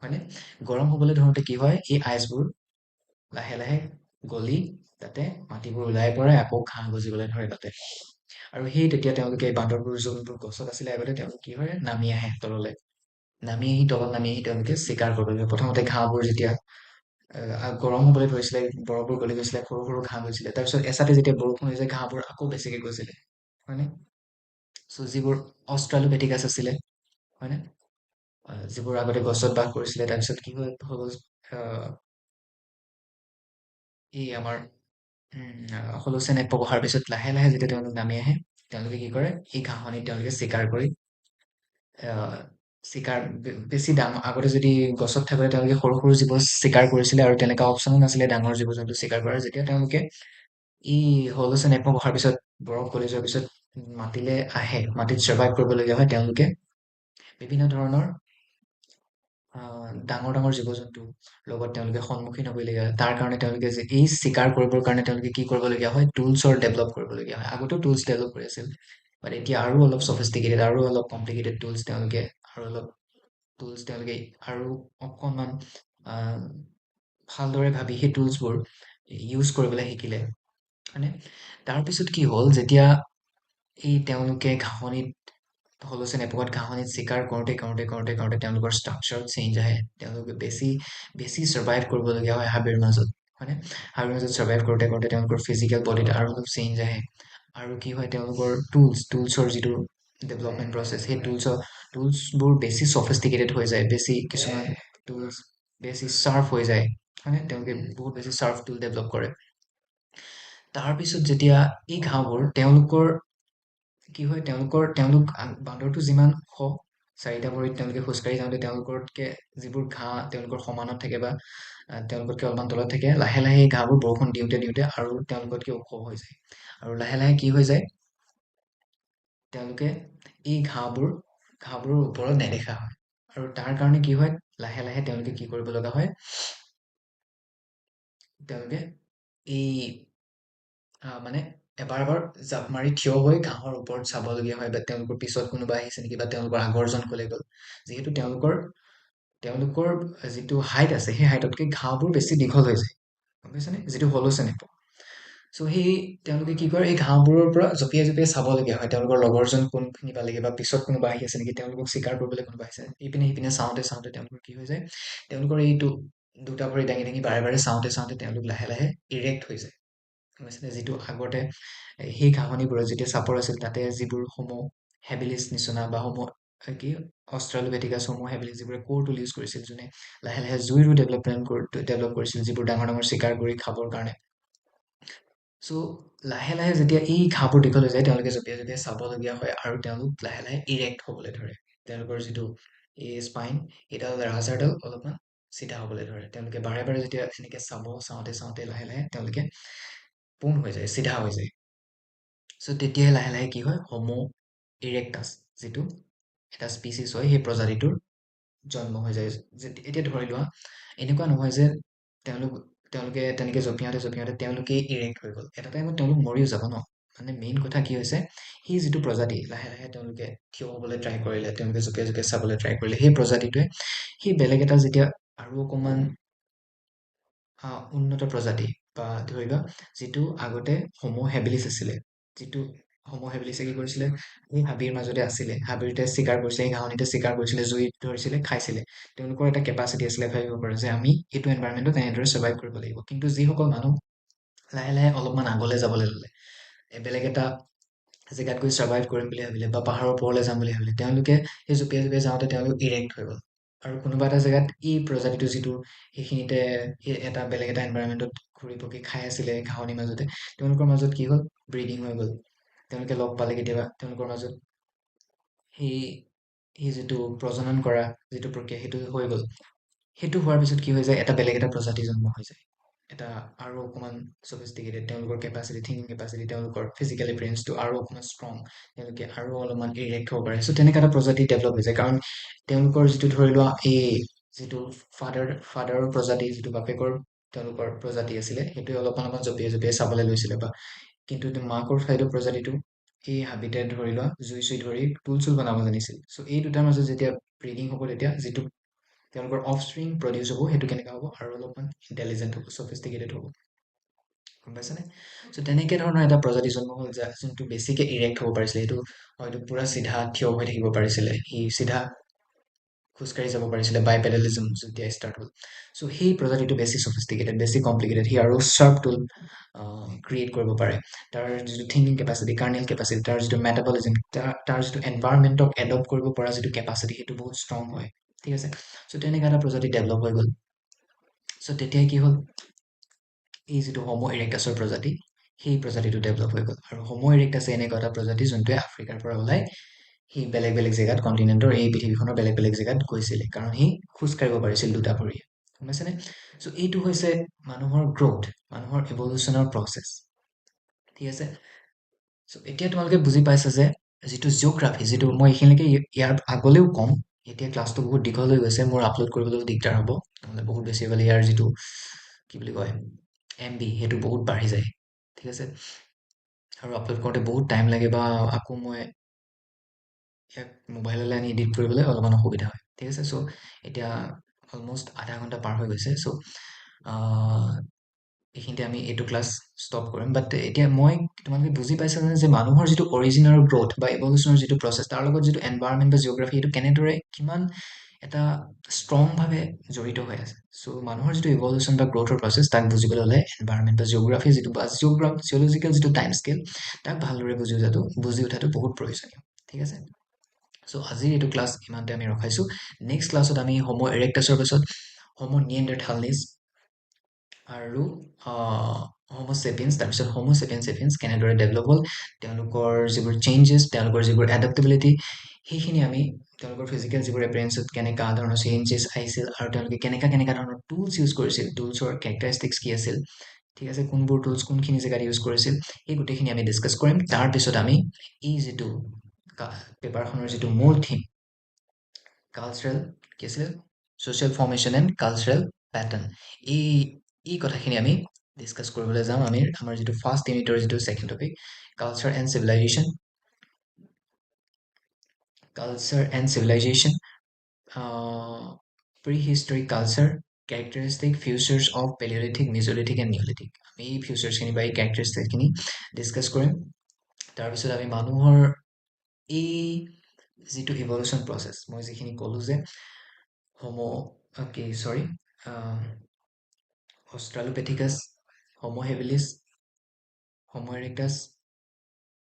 হয়নে? গৰম হবলৈ ধৰোতে কি হয়, এই আইচবোৰ লাহে লাহে গলি তাতে মাটিবোৰ ওলাই পৰে, আকৌ ঘাঁহ গজিবলৈ ধৰে তাতে। আৰু সেই তেতিয়া তেওঁলোকে বান্দৰবোৰ যোনবোৰ গছত আছিলে আগতে, তেওঁলোক কি হয়, নামি আহে তললৈ, তলত নামি আহি তেওঁলোকে চিকাৰ কৰিবলৈ, প্ৰথমতে ঘাঁহবোৰ যেতিয়া গৰম হবলৈ ধৰিছিলে, বৰফবোৰ গলি গৈছিলে, সৰু সৰু ঘাঁহ গৈছিলে, তাৰপিছত এচাতে যেতিয়া বৰষুণ হৈ যায়, ঘাঁহবোৰ আকৌ বেছিকে গজিলে, হয়নে? চ' যিবোৰ অষ্ট্ৰালোপেথিকাছ আছিলে, হয়নে, যিবোৰ আগতে গছত বাস কৰিছিলে, তাৰপিছত কি হৈ গ'ল, এই আমাৰ হলোচেন এপক অহাৰ পিছত লাহে লাহে যেতিয়া তেওঁলোক নামি আহে, তেওঁলোকে কি কৰে, এই ঘাঁহনিত তেওঁলোকে চিকাৰ কৰি, আহ, বেছি ডাঙৰ, আগতে যদি গছত থাকোতে তেওঁলোকে সৰু সৰু জীৱ চিকাৰ কৰিছিলে, আৰু তেনেকুৱা অপচনো নাছিলে ডাঙৰ জীৱ জন্তু চিকাৰ কৰাৰ, যেতিয়া তেওঁলোকে এই হলোচেন এপক অহাৰ পিছত, বৰফ গলি যোৱাৰ পিছত মাটিলে আহে, মাটিত চাৰ্ভাইভ কৰিবলগীয়া হয়, তেওঁলোকে বিভিন্ন ধৰণৰ ডাঙৰ ডাঙৰ জীৱ জন্তু লগত তেওঁলোকে সন্মুখীন হ'বলগীয়া হয়। তাৰ কাৰণে তেওঁলোকে যে এই চিকাৰ কৰিবৰ কাৰণে তেওঁলোকে কি কৰিবলগীয়া হয়, টুলছৰ ডেভেলপ কৰিবলগীয়া হয়। আগতেও টুলছ ডেভেলপ কৰি আছিল, বাট এতিয়া আৰু অলপ চফিষ্টিকেটেড, আৰু অলপ কমপ্লিকেটেড টুলছ তেওঁলোকে, আৰু অকণমান ভালদৰে ভাবি সেই টুলছবোৰ ইউজ কৰিবলৈ শিকিলে, হয়নে? তাৰপিছত কি হ'ল, যেতিয়া তেওঁলোকে হলোচেন এপকত ঘাঁহনিত চিকাৰ কৰোঁতে তেওঁলোকৰ ষ্ট্ৰাকচাৰত চেঞ্জ আহে, তেওঁলোকে বেছি বেছি চাৰ্ভাইভ কৰিবলগীয়া হয় হাবিৰ মাজত, হয়নে? হাবিৰ মাজত চাৰ্ভাইভ কৰোঁতে তেওঁলোকৰ ফিজিকেল বডিত আৰু অলপ চেঞ্জ আহে, আৰু কি হয়, তেওঁলোকৰ টুলছৰ যিটো ডেভেলপমেণ্ট প্ৰচেছ, সেই টুলছবোৰ বেছি চফিষ্টিকেটেড হৈ যায়, কিছুমান টুলছ বেছি শ্বাৰ্প হৈ যায়, হয়নে? তেওঁলোকে বহুত বেছি শ্বাৰ্প টুল ডেভেলপ কৰে। তাৰপিছত যেতিয়া এই ঘাঁহবোৰ কি হয়, বান্দৰটো যিমান ওখ, চাৰিটা ভৰিত তেওঁলোকে খোজকাঢ়ি যাওঁতে তেওঁলোকতকে যিবোৰ ঘাঁহ তেওঁলোকৰ সমানত থাকে, বা তেওঁলোকতকে অলপমান তলত থাকে, লাহে লাহে এই ঘাঁহবোৰ বৰষুণ দিওঁতে আৰু তেওঁলোকতকে ওখ হৈ যায়, আৰু লাহে লাহে কি হৈ যায়, তেওঁলোকে এই ঘাঁহবোৰৰ ওপৰত নেদেখা হয়, আৰু তাৰ কাৰণে কি হয়, লাহে লাহে তেওঁলোকে কি কৰিব লগা হয়, তেওঁলোকে এই মানে এবাৰ এবাৰ জাপ মাৰি থিয় হৈ ঘাঁহৰ ওপৰত চাবলগীয়া হয়, বা তেওঁলোকৰ পিছত কোনোবা আহিছে নেকি, বা তেওঁলোকৰ আগৰজন কলৈ গ'ল। যিহেতু তেওঁলোকৰ যিটো হাইট আছে, সেই হাইটতকে ঘাঁহবোৰ বেছি দীঘল হৈ যায়, গম পাইছানে, যিটো হলোচেনেপ। চ' তেওঁলোকে কি কৰে, এই ঘাঁহবোৰৰ পৰা জঁপিয়াই জঁপিয়াই চাবলগীয়া হয় তেওঁলোকৰ লগৰজন কোনখিনি পালেগে, বা পিছত কোনোবা আহি আছে নেকি, তেওঁলোকক চিকাৰ কৰিবলৈ কোনোবা আহিছে। ইপিনে সিপিনে চাওঁতে চাওঁতে তেওঁলোকৰ কি হৈ যায়, তেওঁলোকৰ এইটো দুটা ভৰি দাঙি দাঙি বাৰে বাৰে চাওঁতে চাওঁতে তেওঁলোক লাহে লাহে ইৰেক্ট হৈ যায়, গম পাইছানে। যিটো আগতে সেই ঘাঁহনিবোৰত যেতিয়া চাপৰ আছিল, তাতে যিবোৰ সমূহ হেবিলিছ নিচিনা বা সমূহ কি অষ্ট্ৰালোপেথিকাছ সমূহ হেবিলিছ, যিবোৰে কোৰ টুল ইউজ কৰিছিল, যোনে লাহে লাহে জুইৰো ডেভেলপ কৰিছিল, যিবোৰ ডাঙৰ ডাঙৰ চিকাৰ কৰি খাবৰ কাৰণে। চ' লাহে লাহে যেতিয়া এই ঘাঁহবোৰ দীঘল হৈ যায়, তেওঁলোকে জঁপিয়াই জঁপিয়াই চাবলগীয়া হয়, আৰু তেওঁলোক লাহে লাহে ইৰেক্ট হবলৈ ধৰে। তেওঁলোকৰ যিটো এই স্পাইন, এইডাল ৰাজহাড়ডাল অলপমান চিধা হবলৈ ধৰে। তেওঁলোকে বাৰে বাৰে যেতিয়া এনেকে চাওঁতে চাওঁতে লাহে লাহে তেওঁলোকে পোন হৈ যায়, চিধা হৈ যায়। চ' তেতিয়াই লাহে লাহে কি হয়, হমো ইৰেক্টাছ যিটো এটা স্পিচিছ হয়, সেই প্ৰজাতিটোৰ জন্ম হৈ যায়। এতিয়া ধৰি লোৱা, এনেকুৱা নহয় যে তেওঁলোক তেওঁলোকে তেনেকে জঁপিয়াওঁতে জঁপিয়াওঁতে তেওঁলোকেই ইৰেক্ট হৈ গ'ল, এটা টাইমত তেওঁলোক মৰিও যাব ন। মানে মেইন কথা কি হৈছে, সেই যিটো প্ৰজাতি লাহে লাহে তেওঁলোকে থিয় হবলৈ ট্ৰাই কৰিলে, তেওঁলোকে জঁপিয়াই জঁপিয়াই চাবলৈ ট্ৰাই কৰিলে, সেই প্ৰজাতিটোৱে সেই বেলেগ এটা যেতিয়া আৰু অকমান উন্নত প্ৰজাতি, বা ধৰি লোৱা যিটো আগতে হমো হেবিলিছ আছিলে, যিটো হমো হেবিলিছে কি কৰিছিলে, সেই হাবিৰ মাজতে আছিলে, হাবিতে চিকাৰ কৰিছিলে, সেই ঘাঁহনিতে চিকাৰ কৰিছিলে, জুই ধৰিছিলে, খাইছিলে। তেওঁলোকৰ এটা কেপাচিটি আছিলে, ভাবিব পাৰে যে আমি এইটো এনভাইৰমেণ্টত এনেদৰে চাৰ্ভাইভ কৰিব লাগিব। কিন্তু যিসকল মানুহ লাহে লাহে অলপমান আগলৈ যাবলৈ ল'লে, বেলেগ এটা জেগাত গৈ চাৰ্ভাইভ কৰিম বুলি ভাবিলে, বা পাহাৰৰ ওপৰলৈ যাম বুলি ভাবিলে, তেওঁলোকে সেই জঁপিয়াই জঁপিয়াই যাওঁতে তেওঁলোক ইৰেক্ট হৈ গ'ল। আৰু কোনোবা এটা জেগাত এই প্ৰজাতিটো যিটো সেইখিনিতে এটা বেলেগ এটা এনভাইৰমেণ্টত ঘূৰি পকি খাই আছিলে ঘাঁহনিৰ মাজতে, তেওঁলোকৰ মাজত কি হ'ল, ব্ৰিডিং হৈ গ'ল। তেওঁলোকে লগ পালে কেতিয়াবা, তেওঁলোকৰ মাজত সেই সেই যিটো প্ৰজনন কৰা যিটো প্ৰক্ৰিয়া, সেইটো হৈ গ'ল। সেইটো হোৱাৰ পিছত কি হৈ যায়, এটা বেলেগ এটা প্ৰজাতি জন্ম হৈ যায়, এটা আৰু অকমান চফিষ্টিকেটেড, তেওঁলোকৰ কেপাচিটি, থিংকিং কেপাচিটি, তেওঁলোকৰ ফিজিকেল এপিয়াৰেঞ্চটো আৰু অকমান ষ্ট্ৰং, তেওঁলোকে আৰু অলপমান ইৰেক্ট হ'ব পাৰে। চ' তেনেকুৱা এটা প্ৰজাতি ডেভেলপ হৈ যায়, কাৰণ তেওঁলোকৰ যিটো ধৰি লোৱা এই যিটো ফাদাৰৰ প্ৰজাতি, যিটো বাপেকৰ তেওঁলোকৰ প্ৰজাতি আছিলে, সেইটোৱে অলপমান অলপমান জঁপিয়াই জঁপিয়াই চাবলৈ লৈছিলে, বা কিন্তু মাকৰ চাইডৰ প্ৰজাতিটো এই হাবিতে ধৰি লোৱা জুই চুই ধৰি টুল চুল বনাব জানিছিল। চ' এই দুটাৰ মাজত যেতিয়া ব্ৰিডিং হ'ব, তেতিয়া যিটো তেওঁলোকৰ অফ স্প্ৰিং প্ৰডিউচ হ'ব, সেইটো কেনেকুৱা হ'ব, আৰু অলপমান ইণ্টেলিজেণ্ট হ'ব, চফিষ্টিকেটেড হ'ব, গম পাইছানে। চ' তেনেকে ধৰণৰ এটা প্ৰজাতি জন্ম হ'ল, যোনটো বেছিকে ইৰেক্ট হ'ব পাৰিছিলে, সেইটো হয়তো পুৰা চিধা থিয় হৈ থাকিব পাৰিছিলে, সি চিধা খোজকাঢ়ি যাব পাৰিছিলে, বাইপেডেলিজম যেতিয়া ষ্টাৰ্ট হ'ল। চ' সেই প্ৰজাতিটো বেছি চফিষ্টিকেটেড, বেছি কমপ্লিকেটেড, সি আৰু শ্বাৰ্প টুল ক্ৰিয়েট কৰিব পাৰে। তাৰ যিটো থিংকিং কেপাচিটি, কাৰ্নেল কেপাচিটি, তাৰ যিটো মেটাবলিজিম, তাৰ যিটো এনভাইৰমেণ্টক এডপ্ট কৰিব পৰা যিটো কেপাচিটি, সেইটো বহুত ষ্ট্ৰং হয়, ঠিক আছে। চ' তেনেকুৱা এটা প্ৰজাতি ডেভেলপ হৈ গ'ল। চ' তেতিয়াই কি হ'ল, এই যিটো হমো ইৰেক্টাছৰ প্ৰজাতি, সেই প্ৰজাতিটো ডেভেলপ হৈ গ'ল। আৰু হমো ইৰেক্টাছ এনেকুৱা এটা প্ৰজাতি যোনটোৱে আফ্ৰিকাৰ পৰা ওলাই সি বেলেগ বেলেগ জেগাত, কণ্টিনেণ্টৰ এই পৃথিৱীখনৰ বেলেগ বেলেগ জেগাত গৈছিলে, কাৰণ সি খোজ কাঢ়িব পাৰিছিল দুটা ভৰিয়ে, গম পাইছেনে। চ' এইটো হৈছে মানুহৰ গ্ৰথ, মানুহৰ ইভলিউচনৰ প্ৰচেছ, ঠিক আছে। চ' এতিয়া তোমালোকে বুজি পাইছা যে যিটো জিঅ'গ্ৰাফী, যিটো মই এইখিনিলৈকে ইয়াৰ আগলৈও ক'ম, এতিয়া ক্লাছটো বহুত দীঘল হৈ গৈছে, মোৰ আপলোড কৰিবলৈও দিগদাৰ হ'ব, নহ'লে বহুত বেছি হ'লে ইয়াৰ যিটো কি বুলি কয় MB, সেইটো বহুত বাঢ়ি যায়, ঠিক আছে। আৰু আপলোড কৰোঁতে বহুত টাইম লাগে, বা আকৌ মই ইয়াক মোবাইললৈ আনি এডিট কৰিবলৈ অলপমান অসুবিধা হয়, ঠিক আছে। চ' এতিয়া অলমষ্ট আধা ঘণ্টা পাৰ হৈ গৈছে। চ' এইখিনিতে আমি এইটো ক্লাছ ষ্টপ কৰিম। বাট এতিয়া মই তোমালোকে বুজি পাইছা যে মানুহৰ যিটো অৰিজিন আৰু গ্ৰথ বা ইভলিউচনৰ যিটো প্ৰচেছ, তাৰ লগত যিটো এনভাইৰনমেণ্ট বা জিঅ'গ্ৰাফী, এইটো কেনেদৰে কিমান এটা ষ্ট্ৰংভাৱে জড়িত হৈ আছে। চ' মানুহৰ যিটো ইভলিউচন বা গ্ৰথৰ প্ৰচেছ, তাক বুজিবলৈ হ'লে এনভাইৰনমেণ্ট বা জিঅ'গ্ৰাফী যিটো বা জিঅ'লজিকেল যিটো টাইম স্কেল, তাক ভালদৰে বুজি উঠাটো বহুত প্ৰয়োজনীয়, ঠিক আছে। চ' আজিৰ এইটো ক্লাছ ইমানতে আমি ৰখাইছোঁ। নেক্সট ক্লাছত আমি হমো ইৰেক্টাছৰ পাছত হমো নিয়েণ্ডাৰথালনিজ আৰু হমো চেপিয়েন্স, তাৰপিছত হমো চেপিয়েন্স কেনেদৰে ডেভেলপ হ'ল, তেওঁলোকৰ যিবোৰ চেঞ্জেছ, তেওঁলোকৰ যিবোৰ এডাপ্টেবিলিটি, সেইখিনি আমি তেওঁলোকৰ ফিজিকেল যিবোৰ এপিয়াৰেঞ্চত কেনেকুৱা ধৰণৰ চেঞ্জেছ আহিছিল, আৰু তেওঁলোকে কেনেকুৱা ধৰণৰ টুলছ ইউজ কৰিছিল, টুলছৰ কেৰেক্টাৰিষ্টিক্স কি আছিল, ঠিক আছে, কোনবোৰ টুলছ কোনখিনি জেগাত ইউজ কৰিছিল, এই গোটেইখিনি আমি ডিছকাছ কৰিম। তাৰপিছত আমি এই যিটো পেপাৰখনৰ যিটো মূল থিম, কালচাৰেল কি আছিলে, social formation and cultural pattern, এই কথাখিনি আমি ডিছকাছ কৰিবলৈ যাম আমি আমাৰ যিটো ফাৰ্ষ্ট ইউনিটৰ যিটো second topic, culture and civilisation. Culture and civilisation, prehistoric culture, characteristic features of palaeolithic, mesolithic and neolithic. আমি এই ফিউচাৰ্ছখিনি বা এই কেৰেক্টাৰিষ্টিকখিনি ডিছকাছ কৰিম। তাৰপিছত আমি মানুহৰ এই যিটো ইভলিউশ্যন প্ৰচেছ, মই যিখিনি ক'লোঁ যে অষ্ট্ৰালোপেথিকাছ, হোমো হেবিলিছ, হোমো ইৰেক্টাছ,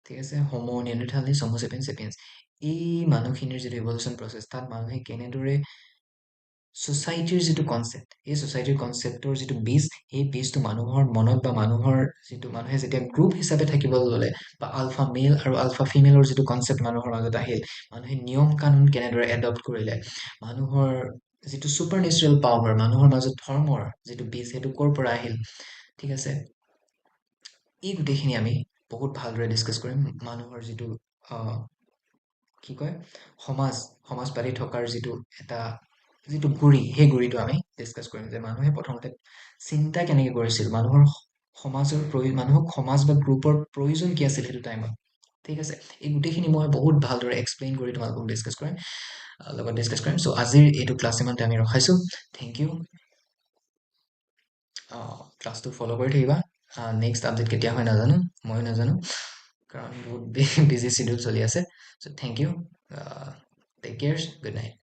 ঠিক আছে, হোমো নিয়াণ্ডাৰথালিছ, হোমো চেপিয়েন্স চেপিয়েন্স, এই মানুহখিনিৰ যিটো ইভলিউশ্যন প্ৰচেছ, তাত মানুহে কেনেদৰে ছ'চাইটিৰ যিটো কনচেপ্ট, এই ছ'চাইটিৰ কনচেপ্টৰ যিটো বীজ, সেই বীজটো মানুহৰ মনত বা মানুহৰ যিটো মানুহে যেতিয়া গ্ৰুপ হিচাপে থাকিবলৈ ল'লে, বা আলফা মেল আৰু আলফা ফিমেলৰ যিটো কনচেপ্ট মানুহৰ মাজত আহিল, মানুহে নিয়ম কানুন কেনেদৰে এডপ্ট কৰিলে, মানুহৰ যিটো ছুপাৰ নেচাৰেল পাৱাৰ, মানুহৰ মাজত ধৰ্মৰ যিটো বীজ, সেইটো ক'ৰ পৰা আহিল, ঠিক আছে। এই গোটেইখিনি আমি বহুত ভালদৰে ডিছকাছ কৰিম। মানুহৰ যিটো কি কয় সমাজ পাতি থকাৰ যিটো এটা যিটো গুৰি, সেই গুৰিটো আমি ডিছকাছ কৰিম যে মানুহে প্ৰথমতে চিন্তা কেনেকৈ কৰিছিল, মানুহক সমাজ বা গ্ৰুপৰ প্ৰয়োজন কি আছিল সেইটো টাইমত, ঠিক আছে। এই গোটেইখিনি মই বহুত ভালদৰে এক্সপ্লেইন কৰি তোমালোকক ডিছকাছ কৰিম, চ' আজিৰ এইটো ক্লাছ ইমানতে আমি ৰখাইছোঁ। Thank U. ক্লাছটো ফ'ল' কৰি থাকিবা। নেক্সট আপডেট কেতিয়া হয় নাজানো, ময়ো নাজানো, কাৰণ বহুত বিজি চিডিউল চলি আছে। So' thank you, take care, good night.